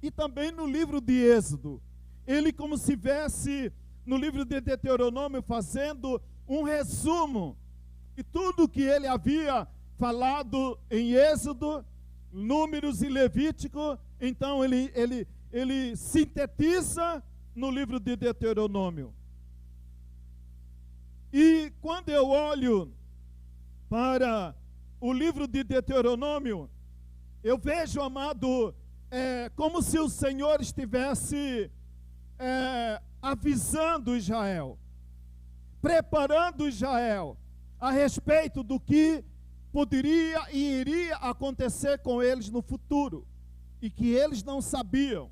E também no livro de Êxodo. Ele, como se viesse no livro de Deuteronômio, fazendo um resumo de tudo que ele havia falado em Êxodo, Números e Levítico. Então ele sintetiza no livro de Deuteronômio. E quando eu olho para o livro de Deuteronômio, eu vejo, amado, como se o Senhor estivesse avisando Israel, preparando Israel a respeito do que poderia e iria acontecer com eles no futuro, e que eles não sabiam.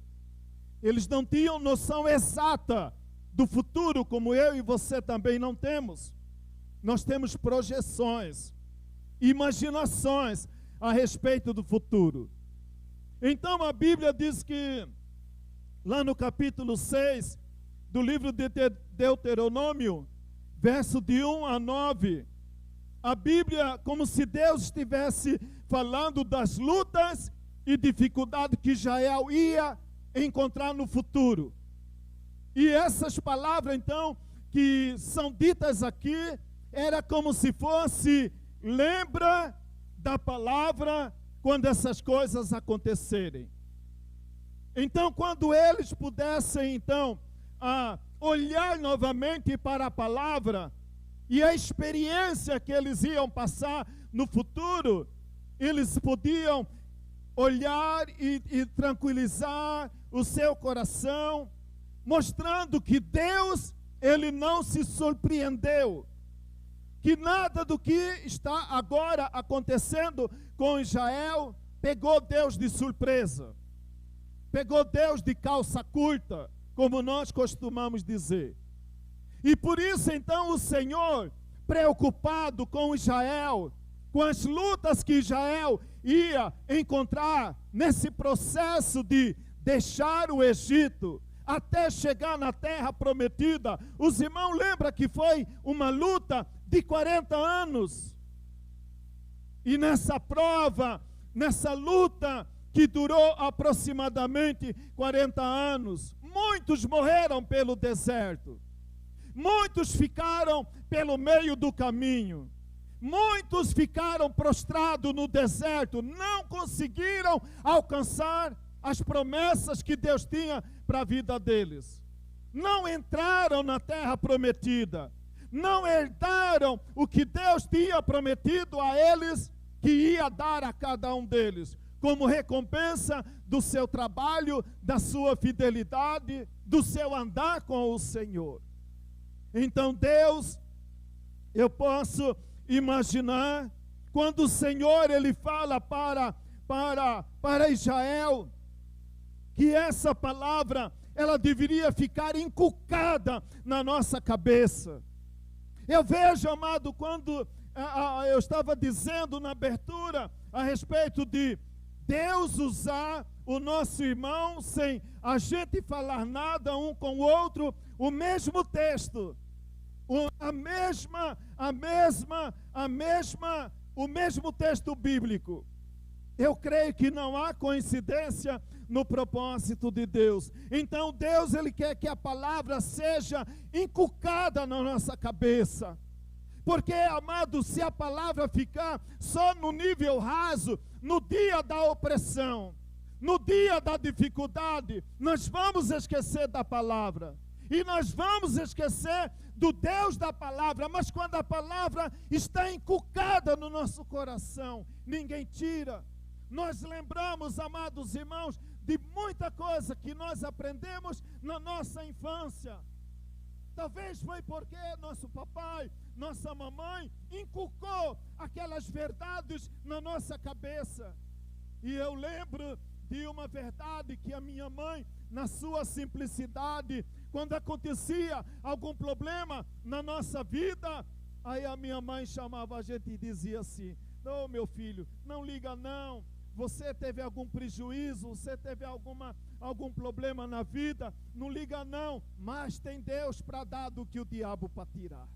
Eles não tinham noção exata do futuro, como eu e você também não temos. Nós temos projeções, imaginações a respeito do futuro. Então a Bíblia diz que, lá no capítulo 6 do livro de Deuteronômio, verso de 1 a 9, a Bíblia, como se Deus estivesse falando das lutas e dificuldades que Israel ia encontrar no futuro. E essas palavras, então, que são ditas aqui, era como se fosse, lembra da palavra quando essas coisas acontecerem. Então, quando eles pudessem, então, olhar novamente para a palavra e a experiência que eles iam passar no futuro, eles podiam olhar e tranquilizar o seu coração, mostrando que Deus, ele não se surpreendeu, que nada do que está agora acontecendo com Israel pegou Deus de surpresa, pegou Deus de calça curta, como nós costumamos dizer. E por isso, então, o Senhor, preocupado com Israel, com as lutas que Israel ia encontrar nesse processo de deixar o Egito até chegar na terra prometida. Os irmãos lembram que foi uma luta de 40 anos. E nessa prova, nessa luta que durou aproximadamente 40 anos, muitos morreram pelo deserto. Muitos ficaram pelo meio do caminho. Muitos ficaram prostrados no deserto, não conseguiram alcançar as promessas que Deus tinha para a vida deles. Não entraram na terra prometida. Não herdaram o que Deus tinha prometido a eles, que ia dar a cada um deles, como recompensa do seu trabalho, da sua fidelidade, do seu andar com o Senhor. Então Deus, eu posso imaginar, quando o Senhor, ele fala para Israel, que essa palavra ela deveria ficar inculcada na nossa cabeça. Eu vejo, amado, quando eu estava dizendo na abertura a respeito de Deus usar o nosso irmão sem a gente falar nada um com o outro, o mesmo texto, o mesmo texto bíblico. Eu creio que não há coincidência no propósito de Deus. Então Deus, Ele quer que a palavra seja inculcada na nossa cabeça. Porque, amado, se a palavra ficar só no nível raso, no dia da opressão, no dia da dificuldade, nós vamos esquecer da palavra. E nós vamos esquecer do Deus da palavra. Mas quando a palavra está inculcada no nosso coração, ninguém tira. Nós lembramos, amados irmãos, de muita coisa que nós aprendemos na nossa infância. Talvez foi porque nosso papai, nossa mamãe inculcou aquelas verdades na nossa cabeça. E eu lembro de uma verdade que a minha mãe, na sua simplicidade, quando acontecia algum problema na nossa vida, aí a minha mãe chamava a gente e dizia assim: não, meu filho, não liga não. Você teve algum prejuízo, você teve algum problema na vida, não liga não, mas tem Deus para dar do que o diabo para tirar.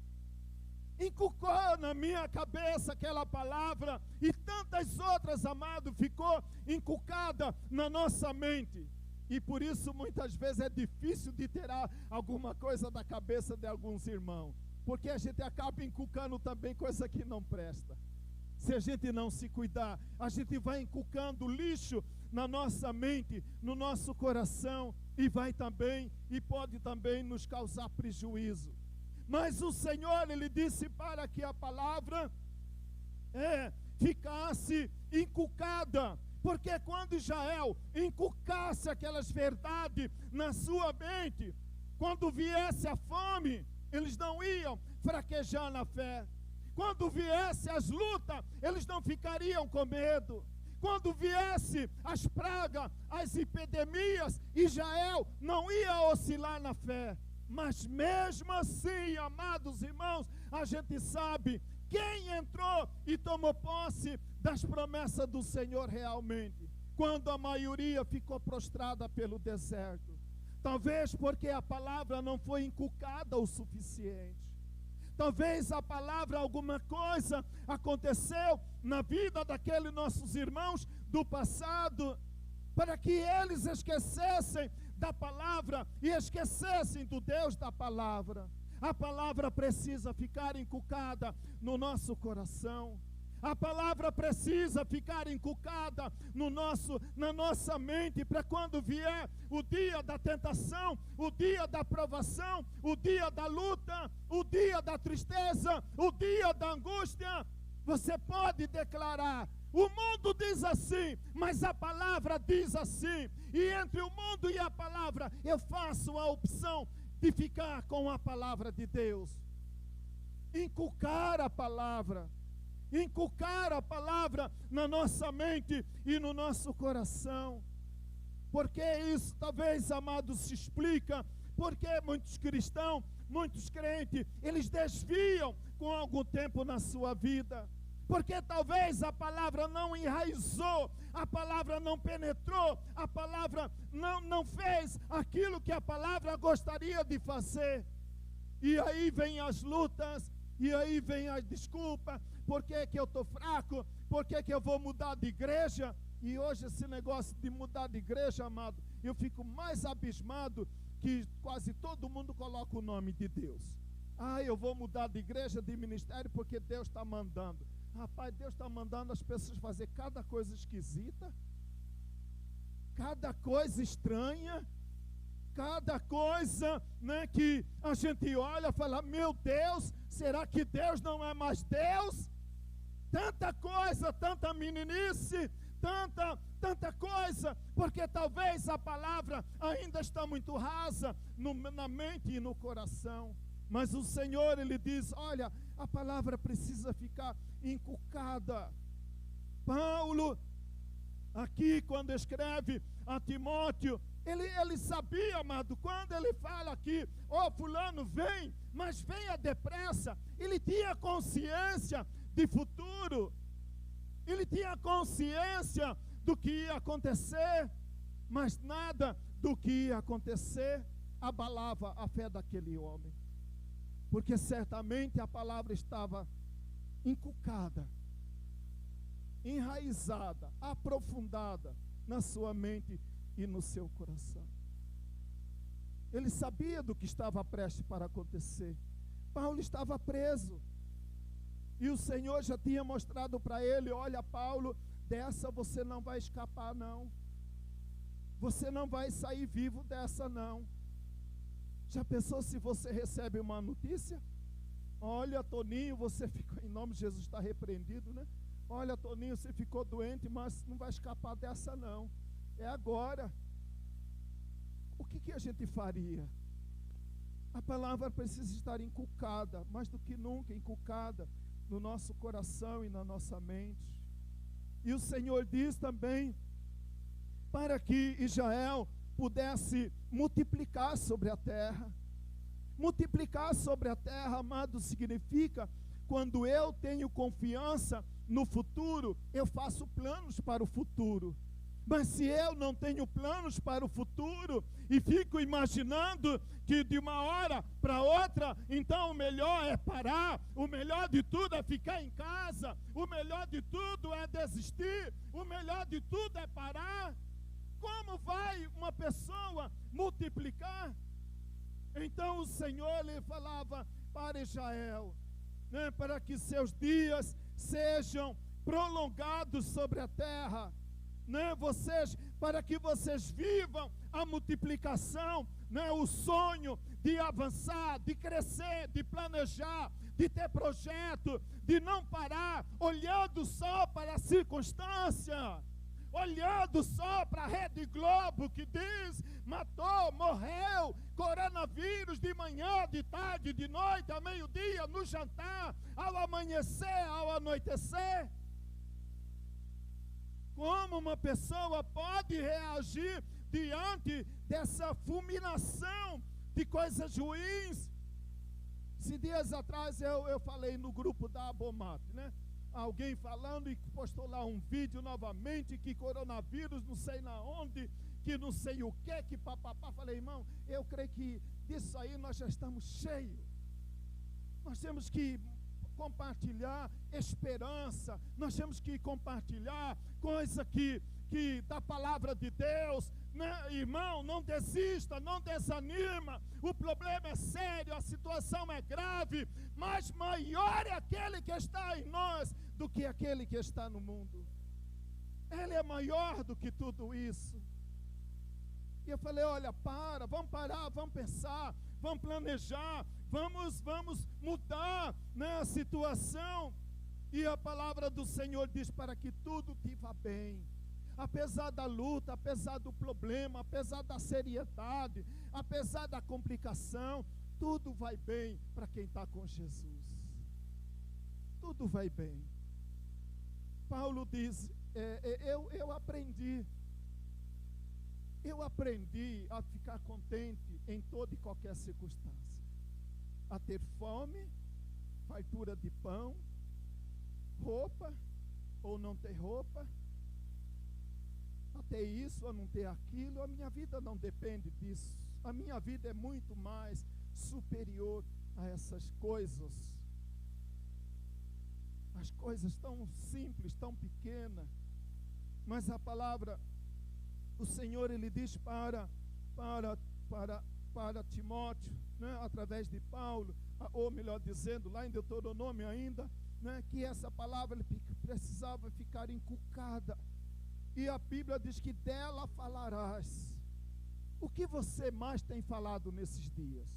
Inculcou na minha cabeça aquela palavra, e tantas outras, amado, ficou inculcada na nossa mente. E por isso muitas vezes é difícil de tirar alguma coisa da cabeça de alguns irmãos, porque a gente acaba inculcando também coisa que não presta. Se a gente não se cuidar, a gente vai inculcando lixo na nossa mente, no nosso coração, e vai também, e pode também nos causar prejuízo. Mas o Senhor, Ele disse para que a palavra ficasse inculcada, porque quando Israel inculcasse aquelas verdades na sua mente, quando viesse a fome, eles não iam fraquejar na fé. Quando viesse as lutas, eles não ficariam com medo. Quando viesse as pragas, as epidemias, Israel não ia oscilar na fé. Mas mesmo assim, amados irmãos, a gente sabe quem entrou e tomou posse das promessas do Senhor realmente, quando a maioria ficou prostrada pelo deserto. Talvez porque a palavra não foi inculcada o suficiente. Talvez a palavra, alguma coisa aconteceu na vida daqueles nossos irmãos do passado, para que eles esquecessem da palavra e esquecessem do Deus da palavra. A palavra precisa ficar inculcada no nosso coração. A palavra precisa ficar inculcada na nossa mente, para quando vier o dia da tentação, o dia da provação, o dia da luta, o dia da tristeza, o dia da angústia, você pode declarar: o mundo diz assim, mas a palavra diz assim. E entre o mundo e a palavra, eu faço a opção de ficar com a palavra de Deus. Inculcar a palavra. Inculcar a palavra na nossa mente e no nosso coração. Porque isso talvez, amados, se explica porque muitos cristãos, muitos crentes, eles desviam com algum tempo na sua vida. Porque talvez a palavra não enraizou, a palavra não penetrou, a palavra não fez aquilo que a palavra gostaria de fazer. E aí vem as lutas, e aí vem as desculpas. Por que que eu estou fraco? Por que que eu vou mudar de igreja? E hoje esse negócio de mudar de igreja, amado, eu fico mais abismado que quase todo mundo coloca o nome de Deus. Ah, eu vou mudar de igreja, de ministério, porque Deus está mandando. Rapaz, Deus está mandando as pessoas fazer cada coisa esquisita, cada coisa estranha, cada coisa, né, que a gente olha e fala: meu Deus, será que Deus não é mais Deus? Tanta coisa, tanta meninice, tanta coisa, porque talvez a palavra ainda está muito rasa na mente e no coração. Mas o Senhor, Ele diz: olha, a palavra precisa ficar inculcada. Paulo, aqui quando escreve a Timóteo, Ele sabia, amado, quando ele fala aqui, fulano vem, mas venha depressa. Ele tinha consciência de futuro. Ele tinha consciência do que ia acontecer, mas nada do que ia acontecer abalava a fé daquele homem. Porque certamente a palavra estava inculcada, enraizada, aprofundada na sua mente e no seu coração. Ele sabia do que estava prestes para acontecer. Paulo estava preso. E o Senhor já tinha mostrado para ele: olha, Paulo, dessa você não vai escapar, não. Você não vai sair vivo dessa, não. Já pensou se você recebe uma notícia? Olha, Toninho, você ficou, em nome de Jesus está repreendido, né? Olha, Toninho, você ficou doente, mas não vai escapar dessa, não. É agora. O que a gente faria? A palavra precisa estar inculcada, mais do que nunca inculcada, no nosso coração e na nossa mente. E o Senhor diz também, para que Israel pudesse multiplicar sobre a terra. Multiplicar sobre a terra, amado, significa, quando eu tenho confiança no futuro, eu faço planos para o futuro. Mas se eu não tenho planos para o futuro e fico imaginando que de uma hora para outra, então o melhor é parar, o melhor de tudo é ficar em casa, o melhor de tudo é desistir, o melhor de tudo é parar, como vai uma pessoa multiplicar? Então o Senhor lhe falava para Israel, né, para que seus dias sejam prolongados sobre a terra, né, para que vocês vivam a multiplicação, né, o sonho de avançar, de crescer, de planejar, de ter projeto, de não parar, olhando só para a circunstância, olhando só para a Rede Globo que diz, matou, morreu, coronavírus de manhã, de tarde, de noite, ao meio-dia, no jantar, ao amanhecer, ao anoitecer. Como uma pessoa pode reagir diante dessa fulminação de coisas ruins? Esses dias atrás eu falei no grupo da Abomat, né? Alguém falando e postou lá um vídeo novamente, que coronavírus, não sei na onde, que não sei o que papapá. Falei, irmão, eu creio que disso aí nós já estamos cheios. Nós temos que compartilhar esperança, nós temos que compartilhar coisa que da palavra de Deus, né? Irmão, não desista, não desanima, o problema é sério, a situação é grave, mas maior é aquele que está em nós do que aquele que está no mundo. Ele é maior do que tudo isso. E eu falei, olha, vamos parar, vamos pensar, vamos planejar, vamos mudar, né, a situação. E a palavra do Senhor diz para que tudo te vá bem. Apesar da luta, apesar do problema, apesar da seriedade, apesar da complicação, tudo vai bem para quem está com Jesus. Tudo vai bem. Paulo diz, eu aprendi a ficar contente em toda e qualquer circunstância. A ter fome, fartura de pão, roupa ou não ter roupa, a ter isso ou não ter aquilo. A minha vida não depende disso. A minha vida é muito mais superior a essas coisas. As coisas tão simples, tão pequenas. Mas a palavra, o Senhor, Ele diz para Timóteo, né, através de Paulo, ou melhor dizendo, lá em Deuteronômio ainda, né, que essa palavra precisava ficar inculcada. E a Bíblia diz que dela falarás. O que você mais tem falado nesses dias?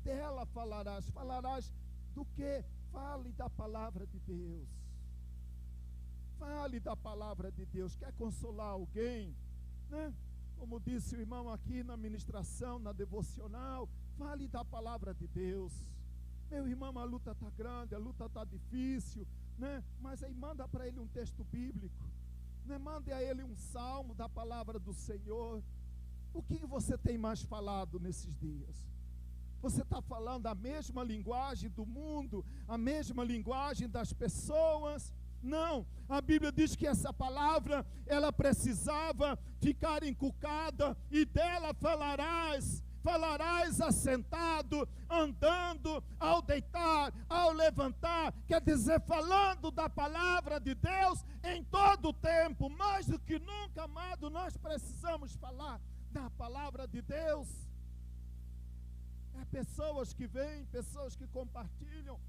Dela falarás. Falarás do quê? Fale da palavra de Deus. Fale da palavra de Deus. Quer consolar alguém, né? Como disse o irmão aqui na ministração, na devocional, fale da palavra de Deus. Meu irmão, a luta está grande, a luta está difícil, né? Mas aí manda para ele um texto bíblico, né? Mande a ele um salmo da palavra do Senhor, O que você tem mais falado nesses dias? Você está falando a mesma linguagem do mundo, a mesma linguagem das pessoas? Não, a Bíblia diz que essa palavra, ela precisava ficar encucada, e dela falarás assentado, andando, ao deitar, ao levantar, quer dizer, falando da palavra de Deus em todo o tempo. Mais do que nunca, amado, nós precisamos falar da palavra de Deus. É pessoas que vêm, pessoas que compartilham.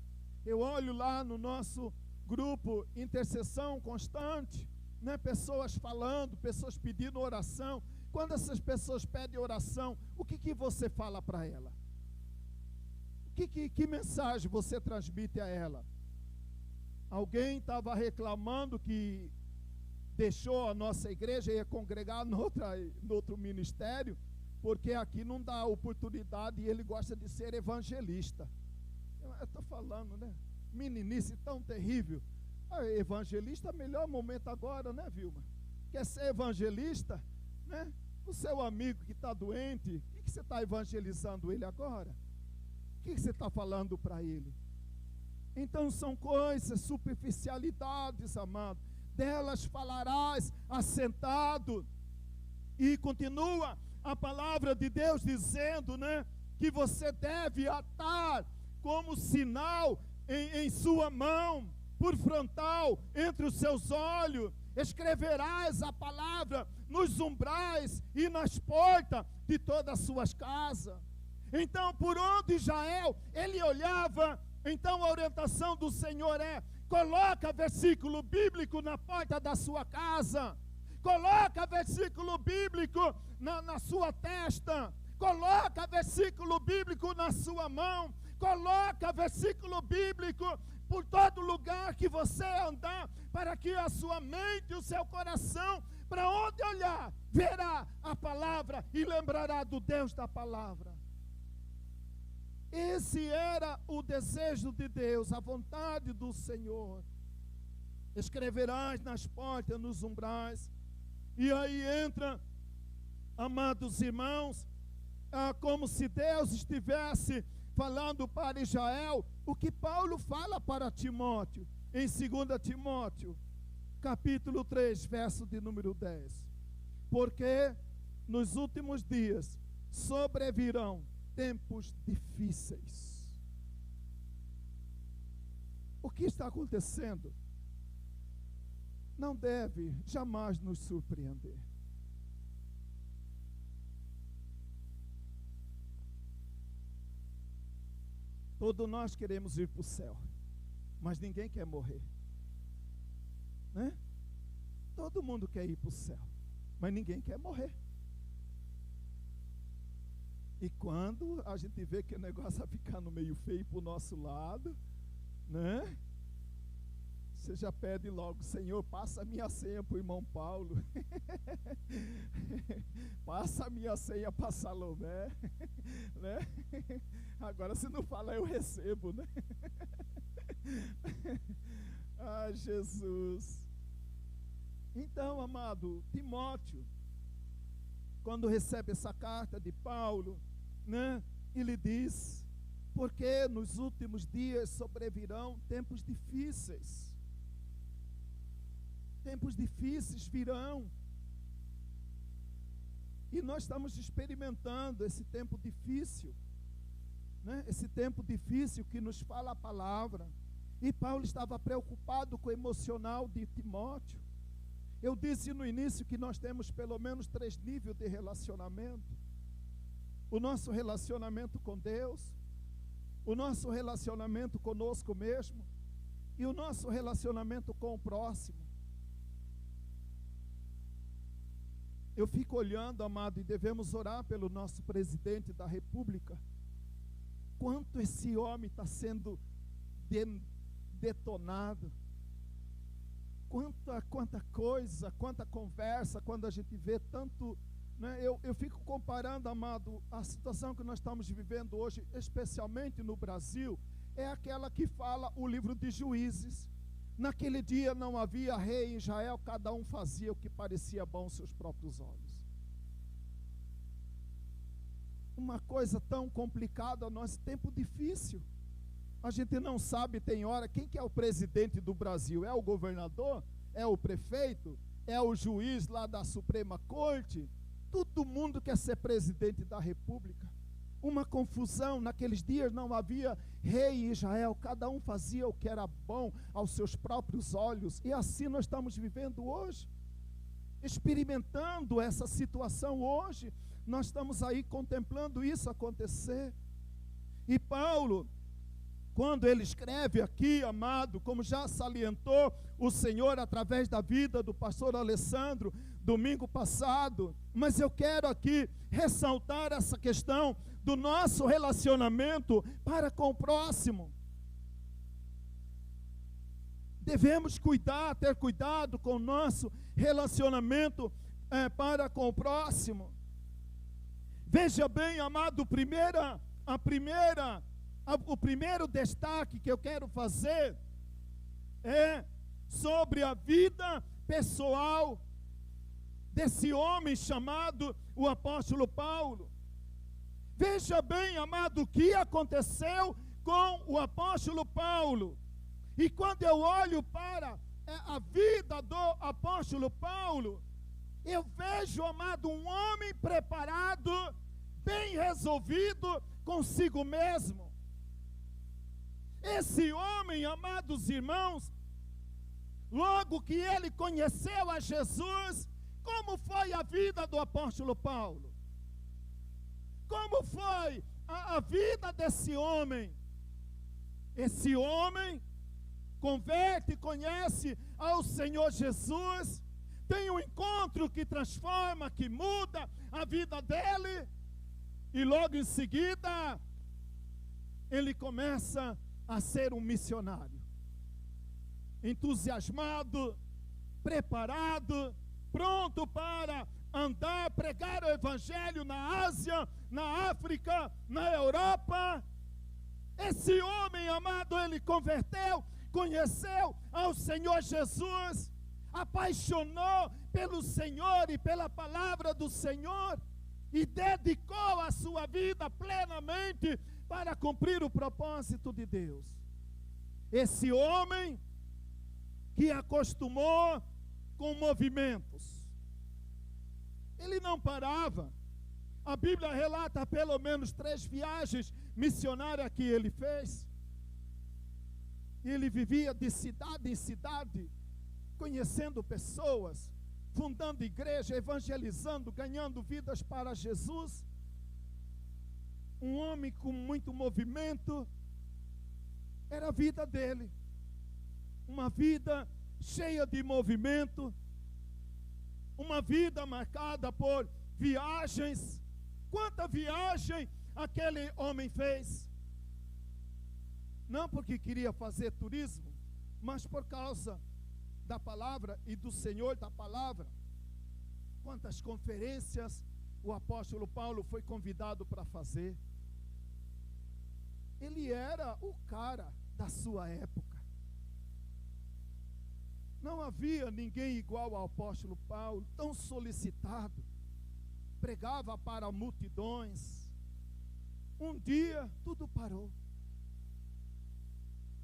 Eu olho lá no nosso grupo Intercessão Constante, né? Pessoas falando, pessoas pedindo oração. Quando essas pessoas pedem oração, o que você fala para ela? Que mensagem você transmite a ela? Alguém estava reclamando que deixou a nossa igreja e ia congregar no outro ministério, porque aqui não dá oportunidade e ele gosta de ser evangelista. Eu estou falando, né? Meninice tão terrível. Evangelista, melhor momento agora, né, Vilma? Quer ser evangelista, né? O seu amigo que está doente, o que você está evangelizando ele agora? O que você está falando para ele? Então são coisas, superficialidades, amado. Delas falarás assentado. E continua a palavra de Deus dizendo, né, que você deve atar como sinal em sua mão, por frontal, entre os seus olhos. Escreverás a palavra nos umbrais e nas portas de todas as suas casas. Então, por onde Israel, ele olhava, então a orientação do Senhor é: coloca versículo bíblico na porta da sua casa, coloca versículo bíblico na sua testa, coloca versículo bíblico na sua mão, coloca versículo bíblico por todo lugar que você andar, para que a sua mente e o seu coração, para onde olhar, verá a palavra e lembrará do Deus da palavra. Esse era o desejo de Deus, a vontade do Senhor. Escreverás nas portas, nos umbrais. E aí entra, amados irmãos, como se Deus estivesse falando para Israel o que Paulo fala para Timóteo, em 2 Timóteo, capítulo 3, verso de número 10. Porque nos últimos dias sobrevirão tempos difíceis. O que está acontecendo não deve jamais nos surpreender. Todos nós queremos ir para o céu, mas ninguém quer morrer, né? Todo mundo quer ir para o céu, mas ninguém quer morrer. E quando a gente vê que o negócio vai ficando meio feio para o nosso lado, né? Você já pede logo: Senhor, passa a minha senha para o irmão Paulo. Passa a minha senha para Salomé. Né? Agora se não fala, eu recebo, né? Ah, Jesus. Então, amado, Timóteo, quando recebe essa carta de Paulo, né? Ele diz: porque nos últimos dias sobrevirão tempos difíceis. Tempos difíceis virão. E nós estamos experimentando esse tempo difícil, né? Esse tempo difícil que nos fala a palavra. E Paulo estava preocupado com o emocional de Timóteo. Eu disse no início que nós temos pelo menos 3 níveis de relacionamento. O nosso relacionamento com Deus, o nosso relacionamento conosco mesmo e o nosso relacionamento com o próximo. Eu fico olhando, amado, e devemos orar pelo nosso presidente da República. Quanto esse homem está sendo detonado. Quanta coisa, quanta conversa, quando a gente vê tanto, né? Eu fico comparando, amado, a situação que nós estamos vivendo hoje, especialmente no Brasil, é aquela que fala o livro de Juízes. Naquele dia não havia rei em Israel, cada um fazia o que parecia bom aos seus próprios olhos. uma coisa tão complicada, nosso tempo difícil. A gente não sabe, tem hora, quem que é o presidente do Brasil? É o governador? É o prefeito? É o juiz lá da Suprema Corte? Todo mundo quer ser presidente da República. Uma confusão, naqueles dias não havia rei em Israel, cada um fazia o que era bom aos seus próprios olhos, e assim nós estamos vivendo hoje, experimentando essa situação hoje, nós estamos aí contemplando isso acontecer. E Paulo, quando ele escreve aqui, amado, como já salientou o Senhor através da vida do pastor Alessandro, domingo passado, mas eu quero aqui ressaltar essa questão do nosso relacionamento para com o próximo. Devemos ter cuidado com o nosso relacionamento para com o próximo. Veja bem, amado, o primeiro destaque que eu quero fazer é sobre a vida pessoal desse homem chamado o apóstolo Paulo. Veja bem, amado, o que aconteceu com o apóstolo Paulo. E quando eu olho para a vida do apóstolo Paulo, eu vejo, amado, um homem preparado, bem resolvido consigo mesmo. Esse homem, amados irmãos, logo que ele conheceu a Jesus, como foi a vida do apóstolo Paulo? Como foi a vida desse homem? Esse homem converte, conhece ao Senhor Jesus, tem um encontro que transforma, que muda a vida dele, e logo em seguida, ele começa a ser um missionário, entusiasmado, preparado, pronto para andar, pregar o evangelho na Ásia, na África, na Europa. Esse homem, amado, ele converteu, conheceu ao Senhor Jesus, apaixonou pelo Senhor e pela palavra do Senhor, e dedicou a sua vida plenamente para cumprir o propósito de Deus. Esse homem que acostumou com movimentos, ele não parava. A Bíblia relata pelo menos 3 viagens missionárias que ele fez. Ele vivia de cidade em cidade, conhecendo pessoas, fundando igreja, evangelizando, ganhando vidas para Jesus. Um homem com muito movimento, era a vida dele. Uma vida cheia de movimento, uma vida marcada por viagens. Quanta viagem aquele homem fez? Não porque queria fazer turismo, mas por causa da palavra e do Senhor da palavra. Quantas conferências o apóstolo Paulo foi convidado para fazer. Ele era o cara da sua época. Não havia ninguém igual ao apóstolo Paulo, tão solicitado. Pregava para multidões. Um dia, tudo parou.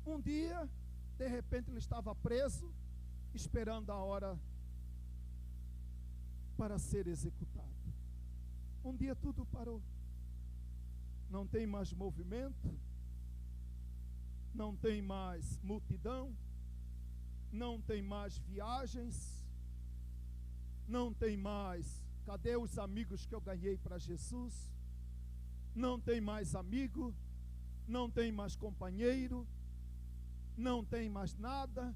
Um dia, de repente, ele estava preso, esperando a hora para ser executado. Um dia tudo parou. Não tem mais movimento, não tem mais multidão, não tem mais viagens, não tem mais, cadê os amigos que eu ganhei para Jesus? Não tem mais amigo, não tem mais companheiro, não tem mais nada.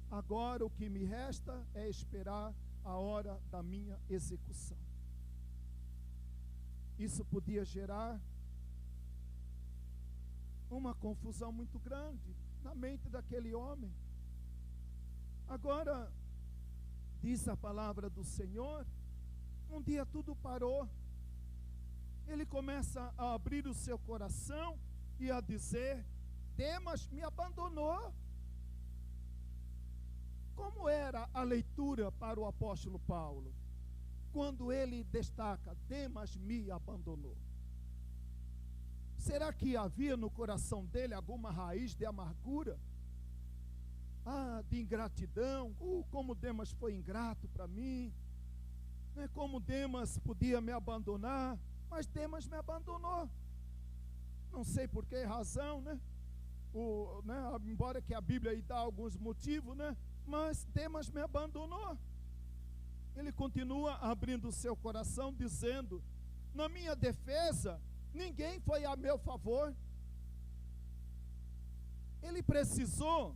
Agora o que me resta é esperar a hora da minha execução. Isso podia gerar uma confusão muito grande na mente daquele homem. Agora, diz a palavra do Senhor, um dia tudo parou. Ele começa a abrir o seu coração e a dizer: Demas me abandonou. Como era a leitura para o apóstolo Paulo? Quando ele destaca, Demas me abandonou. Será que havia no coração dele alguma raiz de amargura? De ingratidão. Como Demas foi ingrato para mim. Né? Como Demas podia me abandonar. Mas Demas me abandonou. Não sei por que razão, né? Embora que a Bíblia aí dá alguns motivos, né? Mas Demas me abandonou. Ele continua abrindo o seu coração, dizendo: na minha defesa, ninguém foi a meu favor. Ele precisou,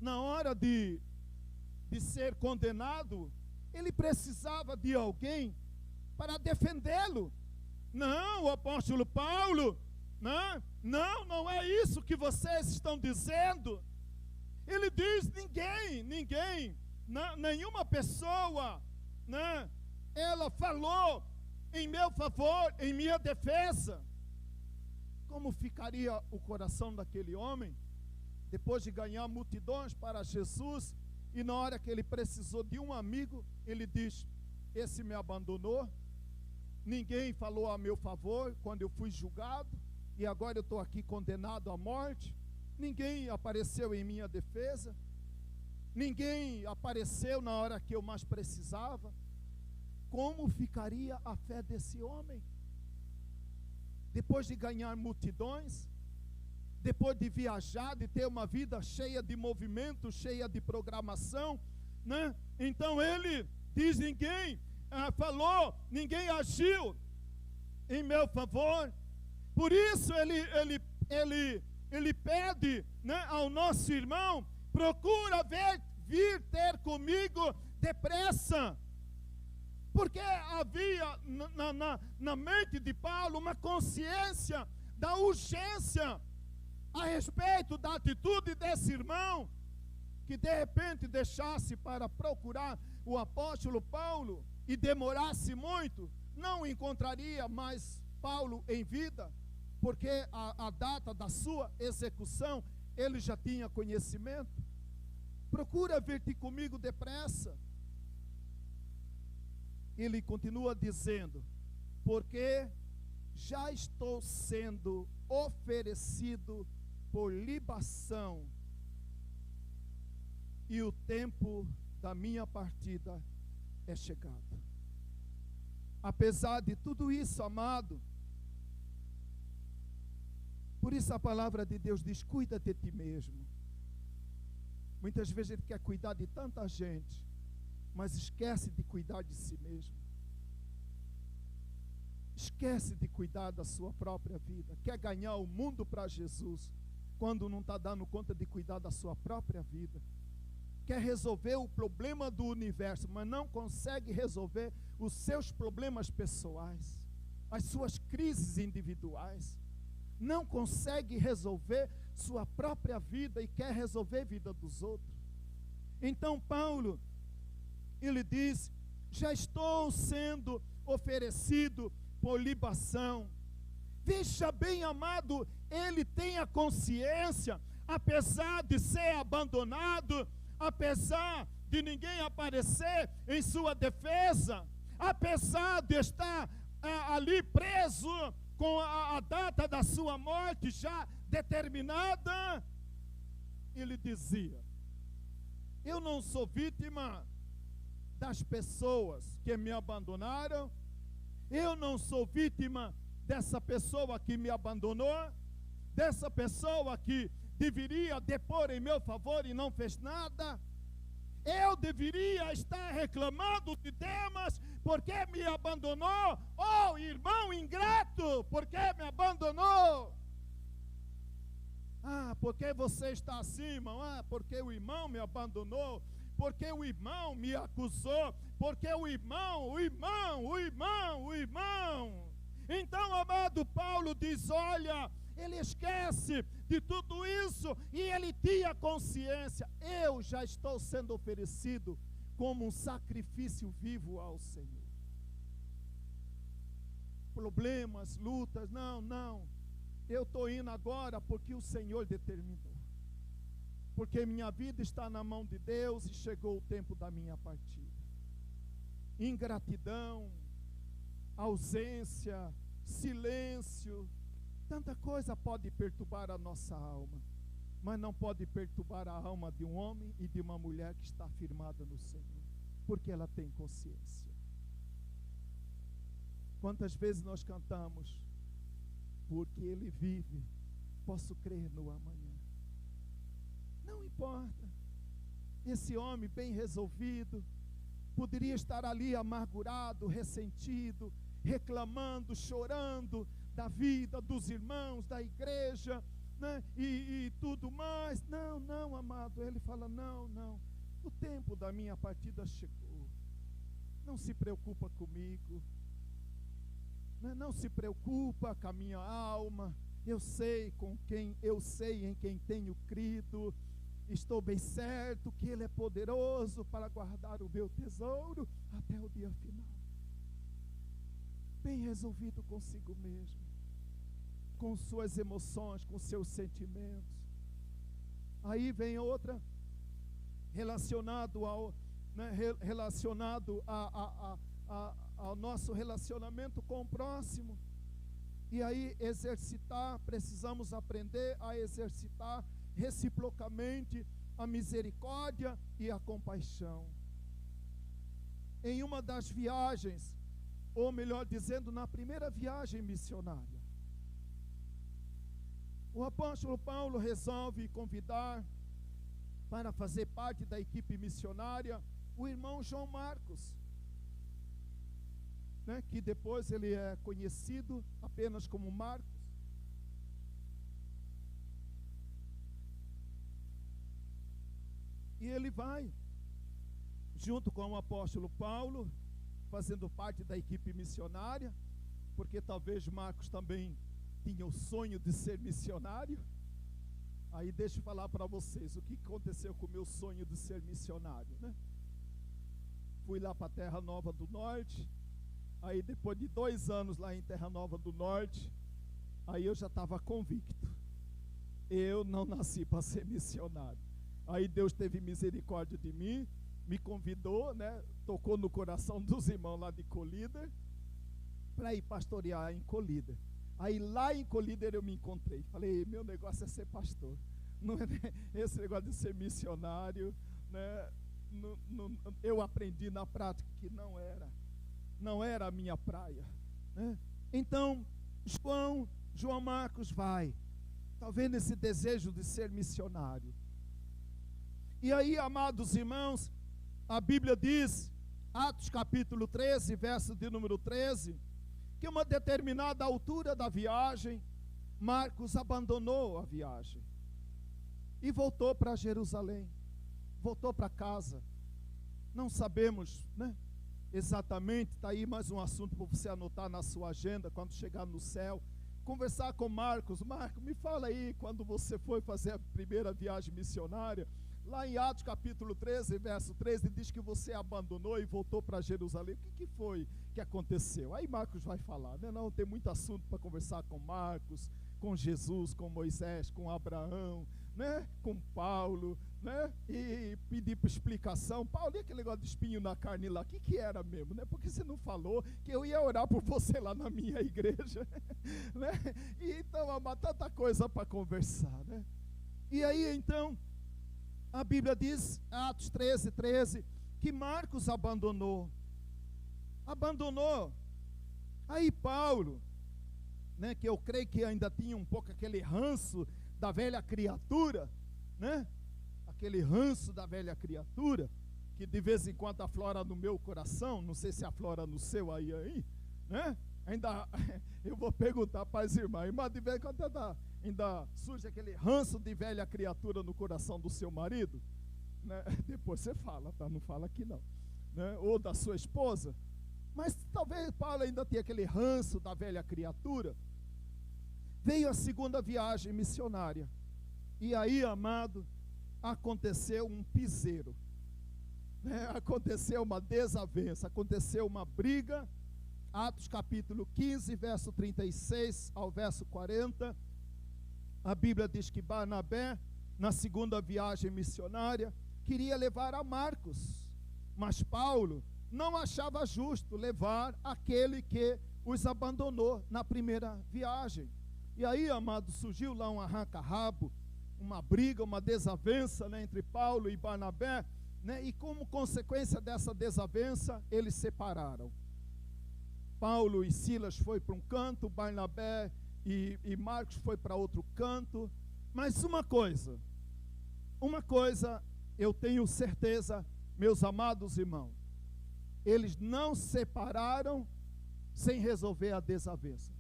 na hora de ser condenado, ele precisava de alguém para defendê-lo. Não, o apóstolo Paulo, não é isso que vocês estão dizendo. Ele diz: ninguém, nenhuma pessoa, ela falou em meu favor, em minha defesa. Como ficaria o coração daquele homem, depois de ganhar multidões para Jesus, e na hora que ele precisou de um amigo, ele diz: esse me abandonou, ninguém falou a meu favor quando eu fui julgado, e agora eu estou aqui condenado à morte, ninguém apareceu em minha defesa, ninguém apareceu na hora que eu mais precisava. Como ficaria a fé desse homem? Depois de ganhar multidões, depois de viajar, de ter uma vida cheia de movimento, cheia de programação, né? Então ele diz: ninguém falou, ninguém agiu em meu favor. Por isso ele pede, né, ao nosso irmão: procura vir ter comigo depressa. Porque havia na mente de Paulo uma consciência da urgência a respeito da atitude desse irmão, que de repente deixasse para procurar o apóstolo Paulo e demorasse muito, não encontraria mais Paulo em vida, porque a data da sua execução ele já tinha conhecimento. Procura vir-te comigo depressa. Ele continua dizendo: porque já estou sendo oferecido por libação, e o tempo da minha partida é chegado. Apesar de tudo isso, amado, por isso a palavra de Deus diz: cuida de ti mesmo. Muitas vezes a gente quer cuidar de tanta gente, mas esquece de cuidar de si mesmo. Esquece de cuidar da sua própria vida. Quer ganhar o mundo para Jesus, quando não está dando conta de cuidar da sua própria vida. Quer resolver o problema do universo, mas não consegue resolver os seus problemas pessoais, as suas crises individuais. Não consegue resolver sua própria vida e quer resolver a vida dos outros. Então Paulo, ele diz: já estou sendo oferecido por libação. Veja bem, amado, ele tem a consciência, apesar de ser abandonado, apesar de ninguém aparecer em sua defesa, apesar de estar ali preso com a data da sua morte já determinada, ele dizia: eu não sou vítima das pessoas que me abandonaram, eu não sou vítima dessa pessoa que me abandonou, dessa pessoa que deveria depor em meu favor e não fez nada. Eu deveria estar reclamando de Demas porque me abandonou. Oh, irmão ingrato, por que me abandonou? Porque você está assim, irmão? Porque o irmão me abandonou, porque o irmão me acusou, porque o irmão. Então, amado, Paulo diz: olha, ele esquece de tudo isso e ele tinha consciência: eu já estou sendo oferecido como um sacrifício vivo ao Senhor. Problemas, lutas, não. Eu estou indo agora porque o Senhor determinou. Porque minha vida está na mão de Deus e chegou o tempo da minha partida. Ingratidão, ausência, silêncio, Tanta coisa pode perturbar a nossa alma, mas não pode perturbar a alma de um homem e de uma mulher que está firmada no Senhor, porque ela tem consciência. Quantas vezes nós cantamos, porque Ele vive, posso crer no amanhã. Não importa, esse homem bem resolvido, poderia estar ali amargurado, ressentido, reclamando, chorando da vida, dos irmãos, da igreja, né? E tudo mais. Não, amado, ele fala, não, o tempo da minha partida chegou, não se preocupa comigo, né? Não se preocupa com a minha alma, eu sei em quem tenho crido, estou bem certo que Ele é poderoso para guardar o meu tesouro até o dia final. Bem resolvido consigo mesmo, com suas emoções, com seus sentimentos. Aí vem outra, relacionado ao nosso relacionamento com o próximo. E aí precisamos aprender a exercitar reciprocamente a misericórdia e a compaixão. Em uma das viagens, ou melhor dizendo, na primeira viagem missionária, o apóstolo Paulo resolve convidar para fazer parte da equipe missionária o irmão João Marcos, né, que depois ele é conhecido apenas como Marcos. E ele vai, junto com o apóstolo Paulo, fazendo parte da equipe missionária, porque talvez Marcos também tinha o sonho de ser missionário. Aí deixa eu falar para vocês o que aconteceu com o meu sonho de ser missionário, né? Fui lá para Terra Nova do Norte, aí depois de 2 anos lá em Terra Nova do Norte, aí eu já estava convicto, eu não nasci para ser missionário. Aí Deus teve misericórdia de mim, me convidou, né, tocou no coração dos irmãos lá de Colíder, para ir pastorear em Colíder. Aí lá em Colíder eu me encontrei, falei, meu negócio é ser pastor, não é esse negócio de ser missionário, né? Eu aprendi na prática que não era a minha praia, né? Então João Marcos vai, talvez nesse desejo de ser missionário. E aí, amados irmãos, a Bíblia diz, Atos capítulo 13, verso de número 13, que uma determinada altura da viagem, Marcos abandonou a viagem e voltou para Jerusalém, voltou para casa. Não sabemos, né, exatamente, está aí mais um assunto para você anotar na sua agenda, quando chegar no céu, conversar com Marcos. Marcos, me fala aí, quando você foi fazer a primeira viagem missionária, lá em Atos capítulo 13, verso 13, diz que você abandonou e voltou para Jerusalém. O que foi que aconteceu? Aí Marcos vai falar, né? Não, tem muito assunto para conversar com Marcos, com Jesus, com Moisés, com Abraão, né? Com Paulo, né? E pedir para explicação. Paulo, e aquele negócio de espinho na carne lá, o que era mesmo, né? Porque você não falou que eu ia orar por você lá na minha igreja, né? E então, há tanta coisa para conversar, né? E aí, então, a Bíblia diz, Atos 13, 13, que Marcos abandonou. Aí Paulo, né, que eu creio que ainda tinha um pouco aquele ranço da velha criatura, né? Aquele ranço da velha criatura, que de vez em quando aflora no meu coração, não sei se aflora no seu aí, né? Ainda, eu vou perguntar para as irmãs, mas de vez em quando ainda surge aquele ranço de velha criatura no coração do seu marido, né? Depois você fala, tá? Não fala aqui não, né? Ou da sua esposa, mas talvez Paulo ainda tenha aquele ranço da velha criatura. Veio a segunda viagem missionária, e aí, amado, aconteceu um piseiro, né? Aconteceu uma desavença, aconteceu uma briga. Atos capítulo 15, verso 36 ao verso 40, a Bíblia diz que Barnabé, na segunda viagem missionária, queria levar a Marcos, mas Paulo não achava justo levar aquele que os abandonou na primeira viagem. E aí, amado, surgiu lá um arranca-rabo, uma briga, uma desavença, né, entre Paulo e Barnabé, né, e como consequência dessa desavença, eles separaram. Paulo e Silas foi para um canto, Barnabé e Marcos foi para outro canto. Mas uma coisa eu tenho certeza, meus amados irmãos, eles não separaram sem resolver a desavença.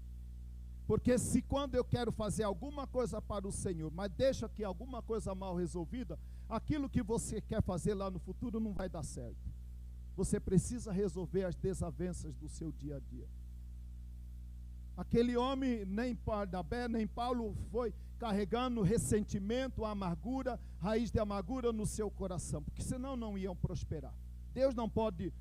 Porque se quando eu quero fazer alguma coisa para o Senhor, mas deixa aqui alguma coisa mal resolvida, aquilo que você quer fazer lá no futuro não vai dar certo. Você precisa resolver as desavenças do seu dia a dia. Aquele homem, nem Barnabé, nem Paulo, foi carregando ressentimento, amargura, raiz de amargura no seu coração, porque senão não iam prosperar. Deus não pode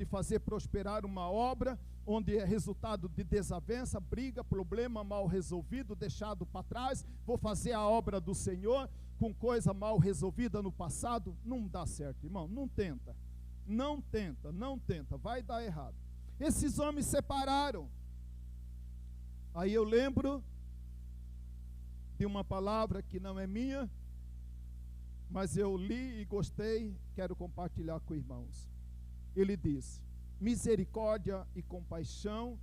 fazer prosperar uma obra onde é resultado de desavença, briga, problema mal resolvido, deixado para trás. Vou fazer a obra do Senhor com coisa mal resolvida no passado. Não dá certo, irmão, não tenta, vai dar errado. Esses homens separaram. Aí eu lembro de uma palavra que não é minha, mas eu li e gostei, quero compartilhar com irmãos. Ele diz: misericórdia e compaixão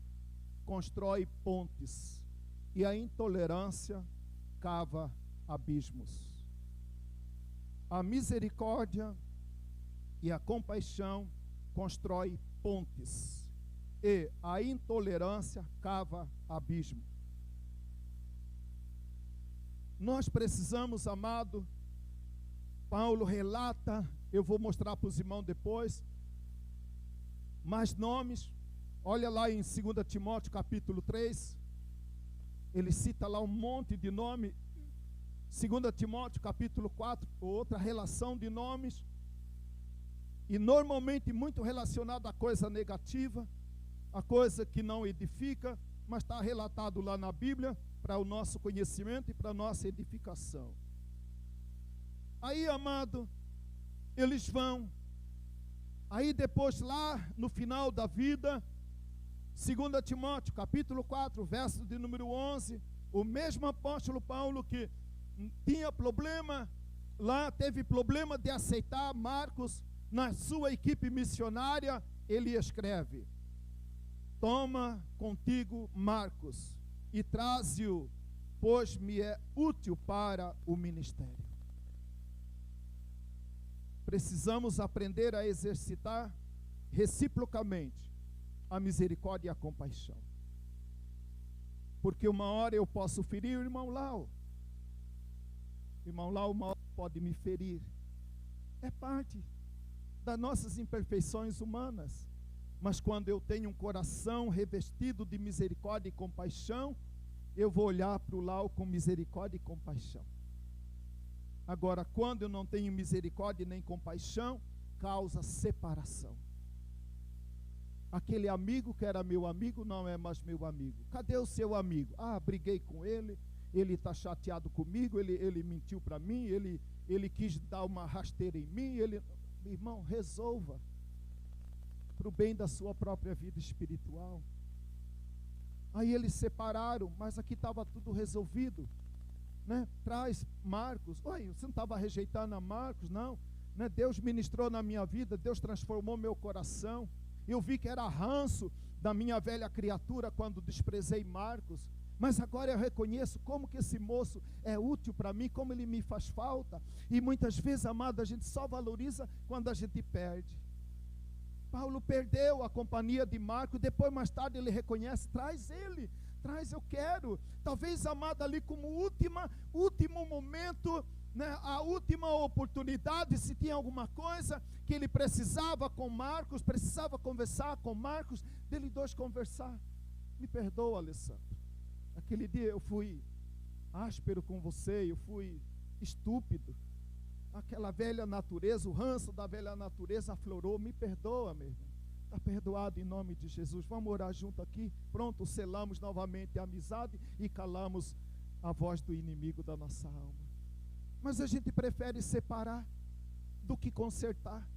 constrói pontes, e a intolerância cava abismos. A misericórdia e a compaixão constrói pontes, e a intolerância cava abismo. Nós precisamos, amado, Paulo relata, eu vou mostrar para os irmãos depois, mais nomes. Olha lá em 2 Timóteo capítulo 3, ele cita lá um monte de nome. 2 Timóteo capítulo 4, outra relação de nomes, e normalmente muito relacionado a coisa negativa, a coisa que não edifica, mas está relatado lá na Bíblia para o nosso conhecimento e para a nossa edificação. Aí, amado, eles vão. Aí depois lá no final da vida, 2 Timóteo capítulo 4, verso de número 11, o mesmo apóstolo Paulo que tinha problema lá, teve problema de aceitar Marcos na sua equipe missionária, ele escreve: toma contigo Marcos e traze-o, pois me é útil para o ministério. Precisamos aprender a exercitar reciprocamente a misericórdia e a compaixão. Porque uma hora eu posso ferir o irmão Lau. O irmão Lau uma hora pode me ferir. É parte das nossas imperfeições humanas. Mas quando eu tenho um coração revestido de misericórdia e compaixão, eu vou olhar para o Lau com misericórdia e compaixão. Agora, quando eu não tenho misericórdia nem compaixão, causa separação. Aquele amigo que era meu amigo não é mais meu amigo. Cadê o seu amigo? Ah, briguei com ele, ele está chateado comigo, ele mentiu para mim, ele quis dar uma rasteira em mim. Irmão, resolva para o bem da sua própria vida espiritual. Aí eles separaram, mas aqui estava tudo resolvido, né? Traz Marcos. Oi, você não estava rejeitando a Marcos, não, né? Deus ministrou na minha vida, Deus transformou meu coração. Eu vi que era ranço da minha velha criatura quando desprezei Marcos, mas agora eu reconheço como que esse moço é útil para mim, como ele me faz falta. E muitas vezes, amado, a gente só valoriza quando a gente perde. Paulo perdeu a companhia de Marcos, depois mais tarde ele reconhece: traz ele, traz, eu quero. Talvez, amado, ali como último momento, né, a última oportunidade, se tinha alguma coisa que ele precisava com Marcos, precisava conversar com Marcos, dele dois conversar. Me perdoa, Alessandro, aquele dia eu fui áspero com você, eu fui estúpido, aquela velha natureza, o ranço da velha natureza aflorou. Me perdoa, meu irmão, está perdoado em nome de Jesus. Vamos orar junto aqui. Pronto, selamos novamente a amizade e calamos a voz do inimigo da nossa alma. Mas a gente prefere separar do que consertar,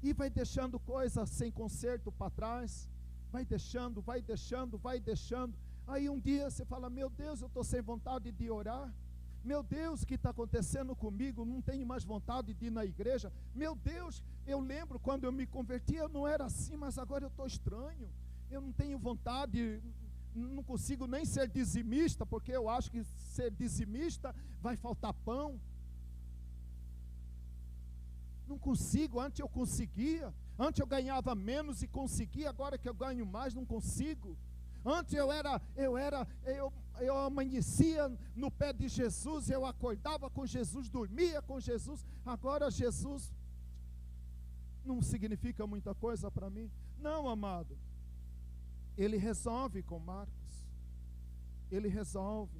e vai deixando coisas sem conserto para trás, vai deixando, Aí um dia você fala, meu Deus, eu estou sem vontade de orar. Meu Deus, o que está acontecendo comigo? Não tenho mais vontade de ir na igreja. Meu Deus, eu lembro quando eu me converti, eu não era assim, mas agora eu estou estranho. Eu não tenho vontade, não consigo nem ser dizimista, porque eu acho que ser dizimista vai faltar pão. Não consigo, antes eu conseguia. Antes eu ganhava menos e conseguia, agora que eu ganho mais, não consigo. Antes eu amanhecia no pé de Jesus, eu acordava com Jesus, dormia com Jesus. Agora Jesus não significa muita coisa para mim. Não, amado. Ele resolve com Marcos. Ele resolve.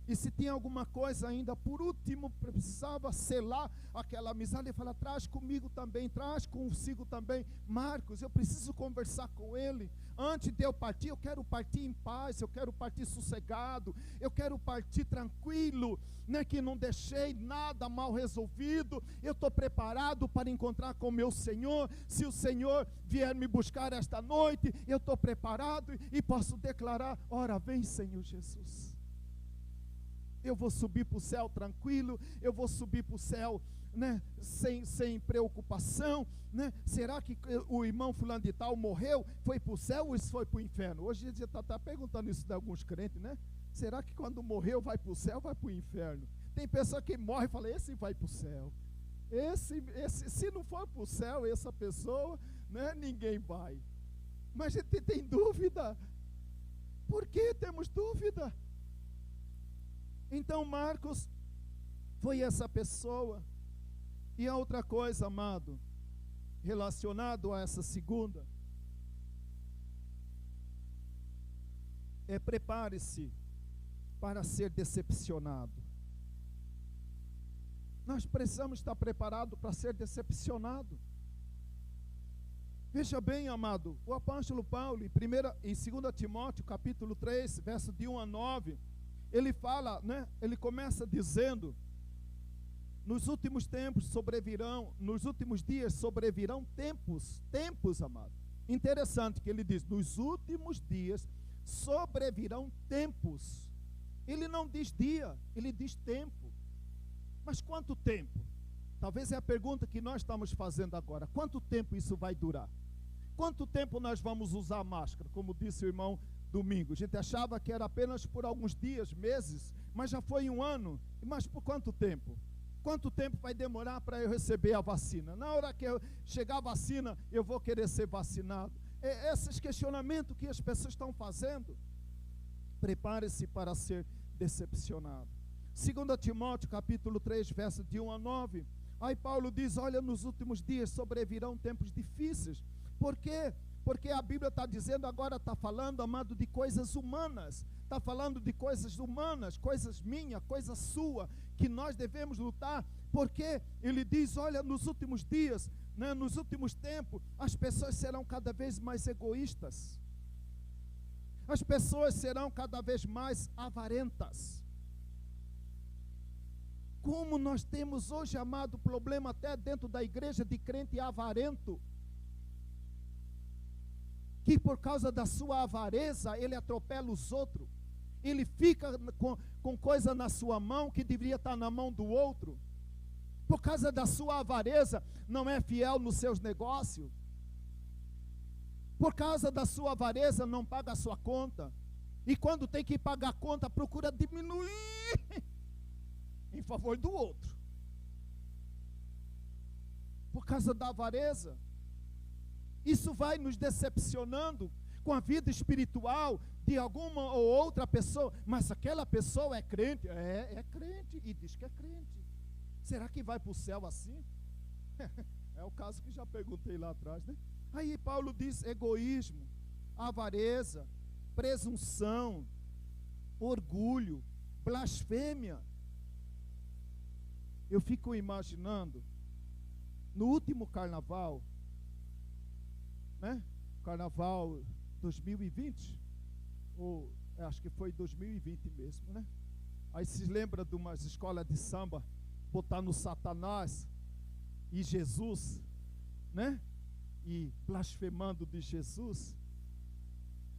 E se tinha alguma coisa ainda, por último, precisava selar aquela amizade, ele fala, traz comigo também, traz consigo também Marcos, eu preciso conversar com ele. Antes de eu partir, eu quero partir em paz, eu quero partir sossegado, eu quero partir tranquilo, né, que não deixei nada mal resolvido. Eu estou preparado para encontrar com o meu Senhor. Se o Senhor vier me buscar esta noite, eu estou preparado e posso declarar, ora vem Senhor Jesus. Eu vou subir para o céu tranquilo, eu vou subir para o céu, né, sem preocupação, né? Será que o irmão fulano de tal morreu, foi para o céu ou foi para o inferno? Hoje a gente está perguntando isso de alguns crentes, né? Será que quando morreu vai para o céu ou vai para o inferno? Tem pessoa que morre e fala, esse vai para o céu. Esse, se não for para o céu, essa pessoa, né, ninguém vai. Mas a gente tem dúvida. Por que temos dúvida? Então Marcos foi essa pessoa. E a outra coisa, amado, relacionado a essa segunda, é prepare-se para ser decepcionado. Nós precisamos estar preparados para ser decepcionado. Veja bem, amado, o apóstolo Paulo, em 2 Timóteo, capítulo 3, verso de 1 a 9, ele fala, né? Ele começa dizendo, nos últimos dias sobrevirão tempos, amado. Interessante que ele diz, nos últimos dias sobrevirão tempos. Ele não diz dia, ele diz tempo. Mas quanto tempo? Talvez é a pergunta que nós estamos fazendo agora. Quanto tempo isso vai durar? Quanto tempo nós vamos usar máscara? Como disse o irmão domingo, a gente achava que era apenas por alguns dias, meses, mas já foi um ano. Mas por quanto tempo? Quanto tempo vai demorar para eu receber a vacina? Na hora que chegar a vacina, eu vou querer ser vacinado. Esses questionamentos que as pessoas estão fazendo. Prepare-se para ser decepcionado. 2 Timóteo, capítulo 3, verso de 1 a 9. Aí Paulo diz, olha, nos últimos dias sobrevirão tempos difíceis. Por quê? Porque a Bíblia está dizendo, agora está falando, amado, de coisas humanas. Está falando de coisas humanas, coisas minhas, coisa sua, que nós devemos lutar. Porque ele diz, olha, nos últimos dias, né, nos últimos tempos, as pessoas serão cada vez mais egoístas. As pessoas serão cada vez mais avarentas. Como nós temos hoje, amado, problema até dentro da igreja de crente avarento, que por causa da sua avareza, ele atropela os outros. Ele fica com coisa na sua mão que deveria estar na mão do outro. Por causa da sua avareza, não é fiel nos seus negócios. Por causa da sua avareza, não paga a sua conta. E quando tem que pagar a conta, procura diminuir em favor do outro. Por causa da avareza. Isso vai nos decepcionando com a vida espiritual de alguma ou outra pessoa. Mas aquela pessoa é crente? É crente e diz que é crente. Será que vai para o céu assim? É o caso que já perguntei lá atrás, né? Aí Paulo diz egoísmo, avareza, presunção, orgulho, blasfêmia. Eu fico imaginando, no último carnaval, né? Carnaval 2020, ou acho que foi 2020 mesmo, né? Aí se lembra de umas escolas de samba, botar no Satanás e Jesus, né? E blasfemando de Jesus.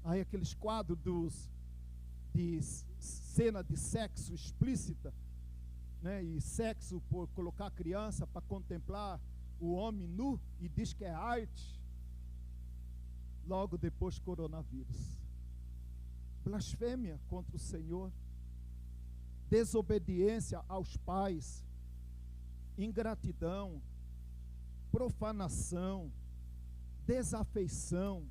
Aí aqueles quadros de cena de sexo explícita, né? E sexo por colocar a criança para contemplar o homem nu, e diz que é arte. Logo depois, coronavírus. Blasfêmia contra o Senhor, desobediência aos pais, ingratidão, profanação, desafeição.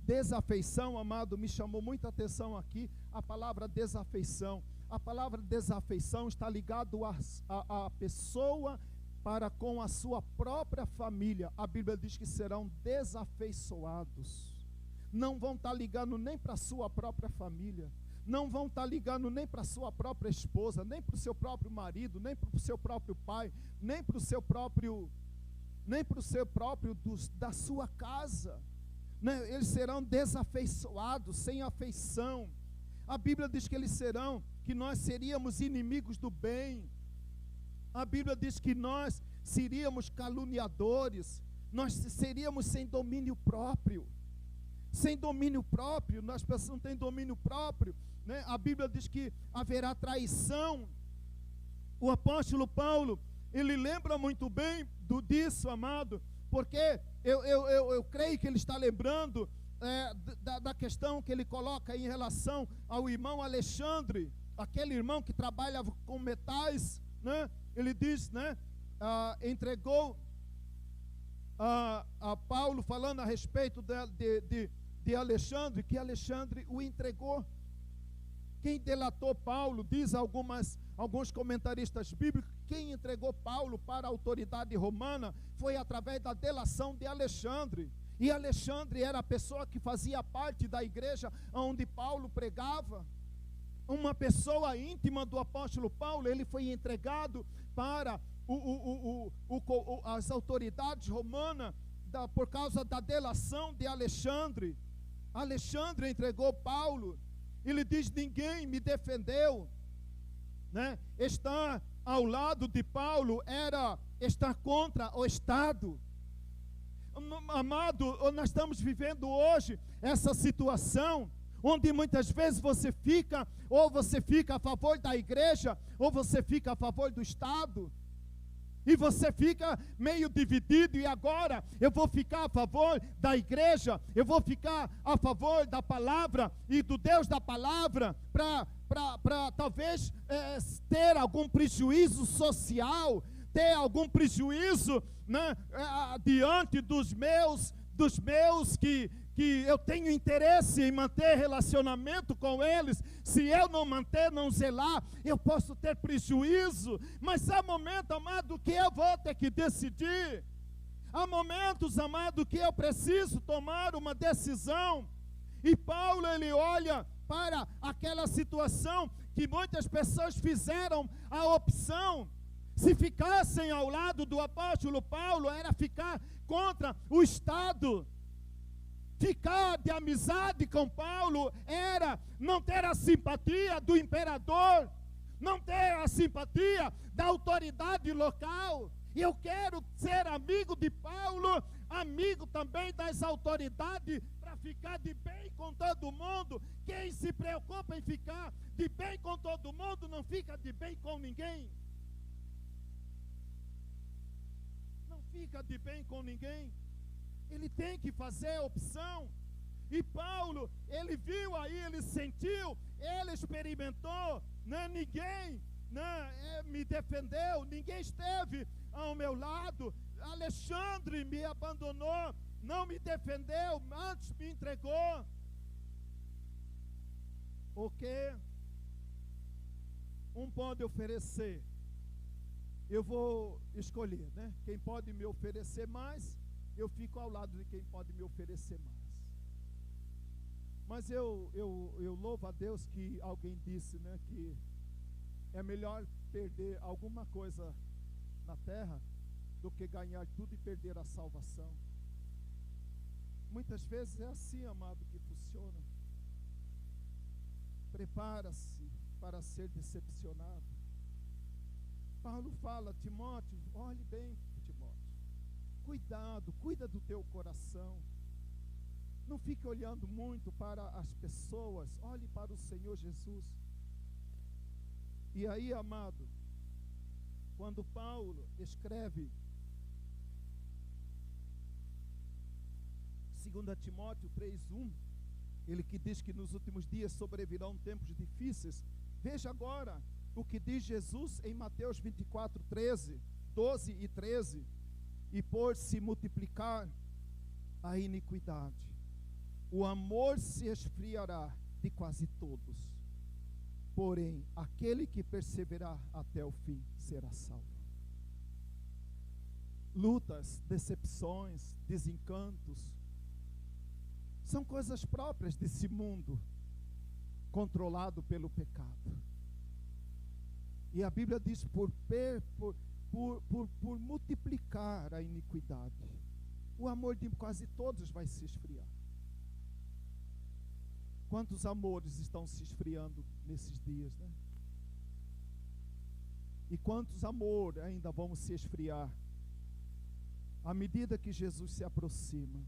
Desafeição, amado, me chamou muita atenção aqui a palavra desafeição. A palavra desafeição está ligado a pessoa para com a sua própria família. A Bíblia diz que serão desafeiçoados. Não vão estar ligando nem para a sua própria família, não vão estar ligando nem para a sua própria esposa, nem para o seu próprio marido, nem para o seu próprio pai, nem para o seu próprio da sua casa, né? Eles serão desafeiçoados, sem afeição. A Bíblia diz que nós seríamos inimigos do bem. A Bíblia diz que nós seríamos caluniadores, nós seríamos sem domínio próprio. Sem domínio próprio, nós pessoas não têm domínio próprio, né? A Bíblia diz que haverá traição. O apóstolo Paulo, ele lembra muito bem disso, amado, porque eu creio que ele está lembrando da questão que ele coloca em relação ao irmão Alexandre, aquele irmão que trabalha com metais, né? Ele diz, né? Entregou a Paulo, falando a respeito de Alexandre, que Alexandre o entregou. Quem delatou Paulo, diz alguns comentaristas bíblicos, quem entregou Paulo para a autoridade romana foi através da delação de Alexandre. E Alexandre era a pessoa que fazia parte da igreja onde Paulo pregava. Uma pessoa íntima do apóstolo Paulo, ele foi entregado para as autoridades romanas por causa da delação de Alexandre. Alexandre entregou Paulo. Ele diz: ninguém me defendeu, né? Estar ao lado de Paulo era estar contra o Estado. Amado, nós estamos vivendo hoje essa situação onde muitas vezes você fica a favor da igreja, ou você fica a favor do Estado. E você fica meio dividido, e agora eu vou ficar a favor da igreja, eu vou ficar a favor da palavra e do Deus da palavra, para talvez ter algum prejuízo social, ter algum prejuízo, né, diante dos meus que eu tenho interesse em manter relacionamento com eles. Se eu não manter, não zelar, eu posso ter prejuízo. Mas há momentos, amado, que eu vou ter que decidir. Há momentos, amado, que eu preciso tomar uma decisão. E Paulo, ele olha para aquela situação que muitas pessoas fizeram a opção. Se ficassem ao lado do apóstolo Paulo, era ficar contra o Estado. Ficar de amizade com Paulo era não ter a simpatia do imperador, não ter a simpatia da autoridade local. E eu quero ser amigo de Paulo, amigo também das autoridades, para ficar de bem com todo mundo. Quem se preocupa em ficar de bem com todo mundo, não fica de bem com ninguém. Não fica de bem com ninguém. Ele tem que fazer a opção. E Paulo, ele viu aí, ele sentiu, ele experimentou, né? Ninguém, né, me defendeu, ninguém esteve ao meu lado. Alexandre me abandonou, não me defendeu, antes me entregou. O que um pode oferecer? Eu vou escolher, né? Quem pode me oferecer mais, eu fico ao lado de quem pode me oferecer mais. Mas eu louvo a Deus que alguém disse, né, que é melhor perder alguma coisa na terra do que ganhar tudo e perder a salvação. Muitas vezes é assim, amado, que funciona. Prepara-se para ser decepcionado. Paulo fala: Timóteo, olhe bem, Timóteo. Cuidado, cuida do teu coração. Não fique olhando muito para as pessoas, olhe para o Senhor Jesus. E aí, amado, quando Paulo escreve 2 Timóteo 3:1, ele que diz que nos últimos dias sobrevirão tempos difíceis, veja agora o que diz Jesus em Mateus 12 e 13, e por se multiplicar a iniquidade, o amor se esfriará de quase todos, porém aquele que perseverar até o fim será salvo. Lutas, decepções, desencantos, são coisas próprias desse mundo controlado pelo pecado. E a Bíblia diz por multiplicar a iniquidade, o amor de quase todos vai se esfriar. Quantos amores estão se esfriando nesses dias, né? E quantos amores ainda vão se esfriar à medida que Jesus se aproxima?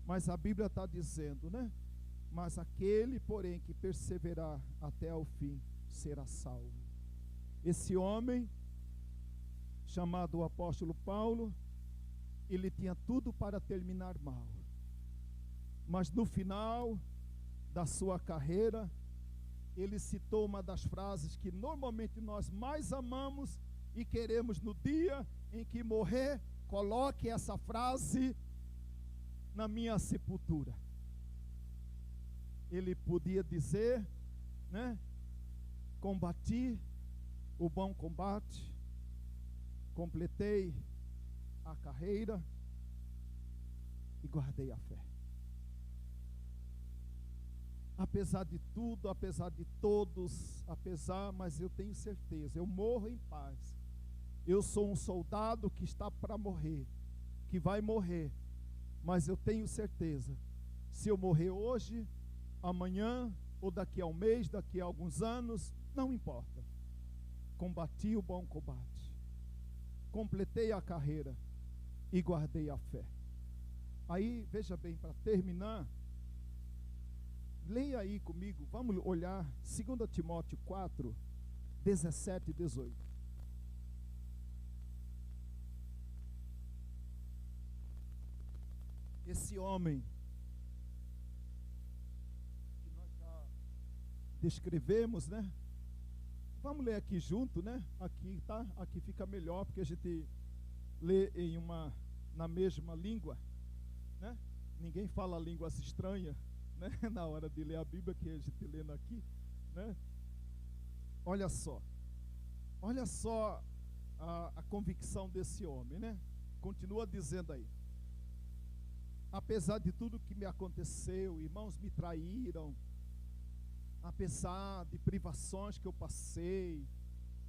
Mas a Bíblia está dizendo, né? Mas aquele, porém, que perseverar até ao fim, será salvo. Esse homem, chamado o apóstolo Paulo, ele tinha tudo para terminar mal. Mas no final da sua carreira, ele citou uma das frases que normalmente nós mais amamos e queremos no dia em que morrer. Coloque essa frase na minha sepultura. Ele podia dizer, né? Combati o bom combate, completei a carreira e guardei a fé. Apesar de tudo, apesar de todos, mas eu tenho certeza, eu morro em paz. Eu sou um soldado que está para morrer, que vai morrer, mas eu tenho certeza, se eu morrer hoje, amanhã, ou daqui a um mês, daqui a alguns anos, não importa. Combati o bom combate, completei a carreira e guardei a fé. Aí, veja bem, para terminar, leia aí comigo, vamos olhar 2 Timóteo 4, 17 e 18. Esse homem que nós já descrevemos, né? Vamos ler aqui junto, né? Aqui, tá? Aqui fica melhor, porque a gente lê na mesma língua, né? Ninguém fala línguas estranhas, né? Na hora de ler a Bíblia, que a gente lendo aqui, né? Olha só a convicção desse homem, né? Continua dizendo aí: apesar de tudo que me aconteceu, irmãos me traíram, apesar de privações que eu passei,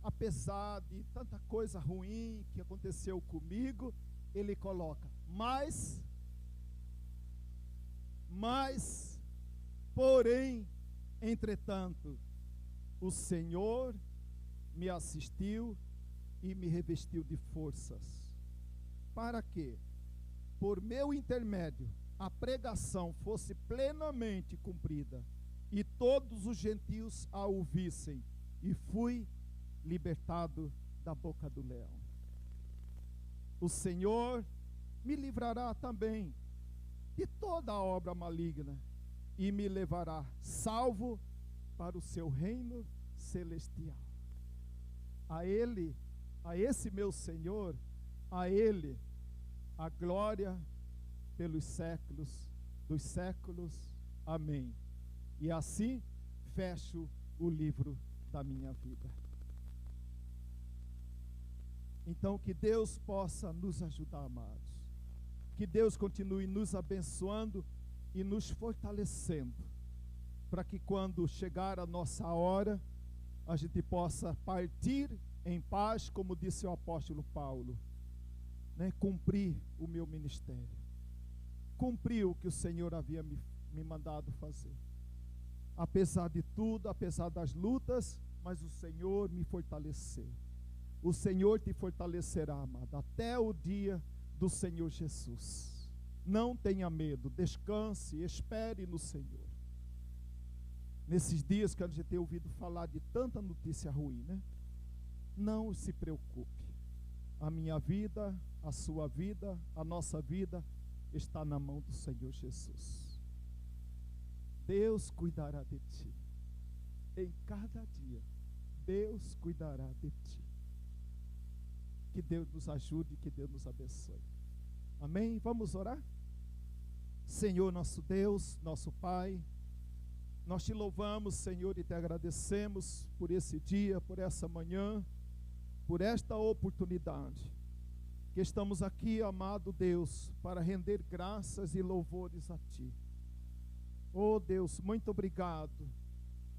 apesar de tanta coisa ruim que aconteceu comigo, ele coloca, mas, porém, entretanto, o Senhor me assistiu e me revestiu de forças, para que, por meu intermédio, a pregação fosse plenamente cumprida, e todos os gentios a ouvissem, e fui libertado da boca do leão. O Senhor me livrará também de toda a obra maligna, e me levará salvo para o seu reino celestial. A Ele, a esse meu Senhor, a Ele a glória pelos séculos dos séculos. Amém. E assim fecho o livro da minha vida. Então, que Deus possa nos ajudar, amados. Que Deus continue nos abençoando e nos fortalecendo, para que quando chegar a nossa hora, a gente possa partir em paz, como disse o apóstolo Paulo, né? Cumprir o meu ministério, cumprir o que o Senhor havia me mandado fazer. Apesar de tudo, apesar das lutas, mas o Senhor me fortaleceu. O Senhor te fortalecerá, amado, até o dia do Senhor Jesus. Não tenha medo, descanse, espere no Senhor. Nesses dias que a gente tem ouvido falar de tanta notícia ruim, né? Não se preocupe. A minha vida, a sua vida, a nossa vida está na mão do Senhor Jesus. Deus cuidará de ti. Em cada dia, Deus cuidará de ti. Que Deus nos ajude, que Deus nos abençoe. Amém? Vamos orar? Senhor nosso Deus, nosso Pai, nós te louvamos, Senhor, e te agradecemos por esse dia, por essa manhã, por esta oportunidade, que estamos aqui, amado Deus, para render graças e louvores a Ti. Oh Deus, muito obrigado,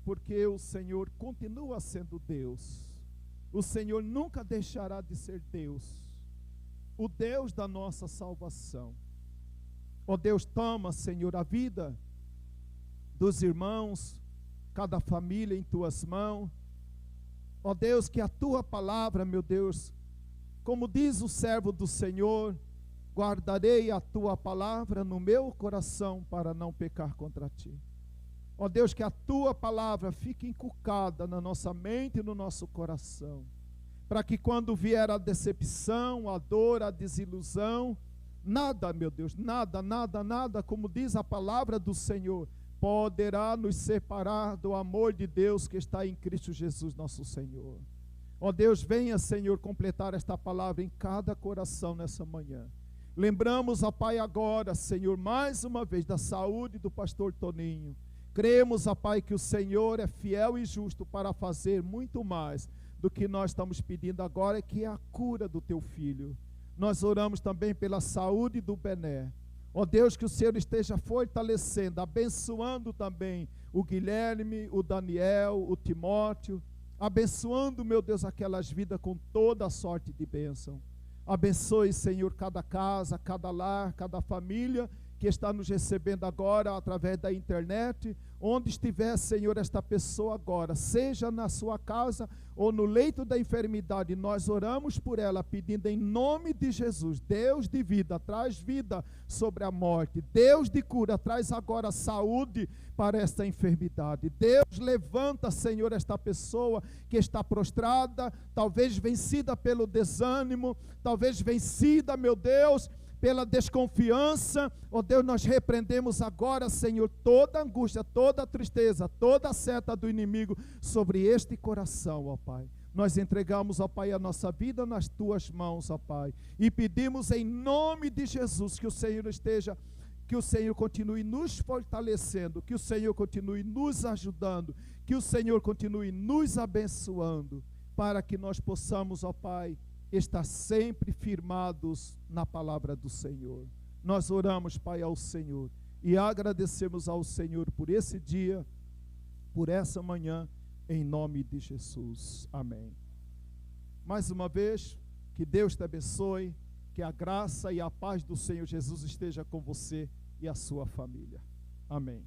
porque o Senhor continua sendo Deus. O Senhor nunca deixará de ser Deus, o Deus da nossa salvação. Oh Deus, toma, Senhor, a vida dos irmãos, cada família em Tuas mãos. Ó Deus, que a Tua palavra, meu Deus, como diz o servo do Senhor, guardarei a Tua palavra no meu coração para não pecar contra Ti. Ó Deus, que a Tua palavra fique inculcada na nossa mente e no nosso coração, para que quando vier a decepção, a dor, a desilusão, nada, meu Deus, nada, como diz a palavra do Senhor, poderá nos separar do amor de Deus que está em Cristo Jesus, nosso Senhor. Ó Deus, venha, Senhor, completar esta palavra em cada coração nessa manhã. Lembramos, ó Pai, agora, Senhor, mais uma vez, da saúde do pastor Toninho. Cremos, ó Pai, que o Senhor é fiel e justo para fazer muito mais do que nós estamos pedindo agora, que é a cura do teu filho. Nós oramos também pela saúde do Bené. Ó Deus, que o Senhor esteja fortalecendo, abençoando também o Guilherme, o Daniel, o Timóteo, abençoando, meu Deus, aquelas vidas com toda a sorte de bênção. Abençoe, Senhor, cada casa, cada lar, cada família que está nos recebendo agora através da internet, onde estiver, Senhor, esta pessoa agora, seja na sua casa ou no leito da enfermidade, nós oramos por ela, pedindo em nome de Jesus, Deus de vida, traz vida sobre a morte, Deus de cura, traz agora saúde para esta enfermidade. Deus, levanta, Senhor, esta pessoa que está prostrada, talvez vencida pelo desânimo, talvez vencida, meu Deus, pela desconfiança. Ó Deus, nós repreendemos agora, Senhor, toda angústia, toda tristeza, toda seta do inimigo sobre este coração, ó Pai. Nós entregamos, ó Pai, a nossa vida nas Tuas mãos, ó Pai, e pedimos em nome de Jesus que o Senhor continue nos fortalecendo, que o Senhor continue nos ajudando, que o Senhor continue nos abençoando, para que nós possamos, ó Pai, estar sempre firmados na palavra do Senhor. Nós oramos, Pai, ao Senhor e agradecemos ao Senhor por esse dia, por essa manhã, em nome de Jesus. Amém. Mais uma vez, que Deus te abençoe, que a graça e a paz do Senhor Jesus esteja com você e a sua família. Amém.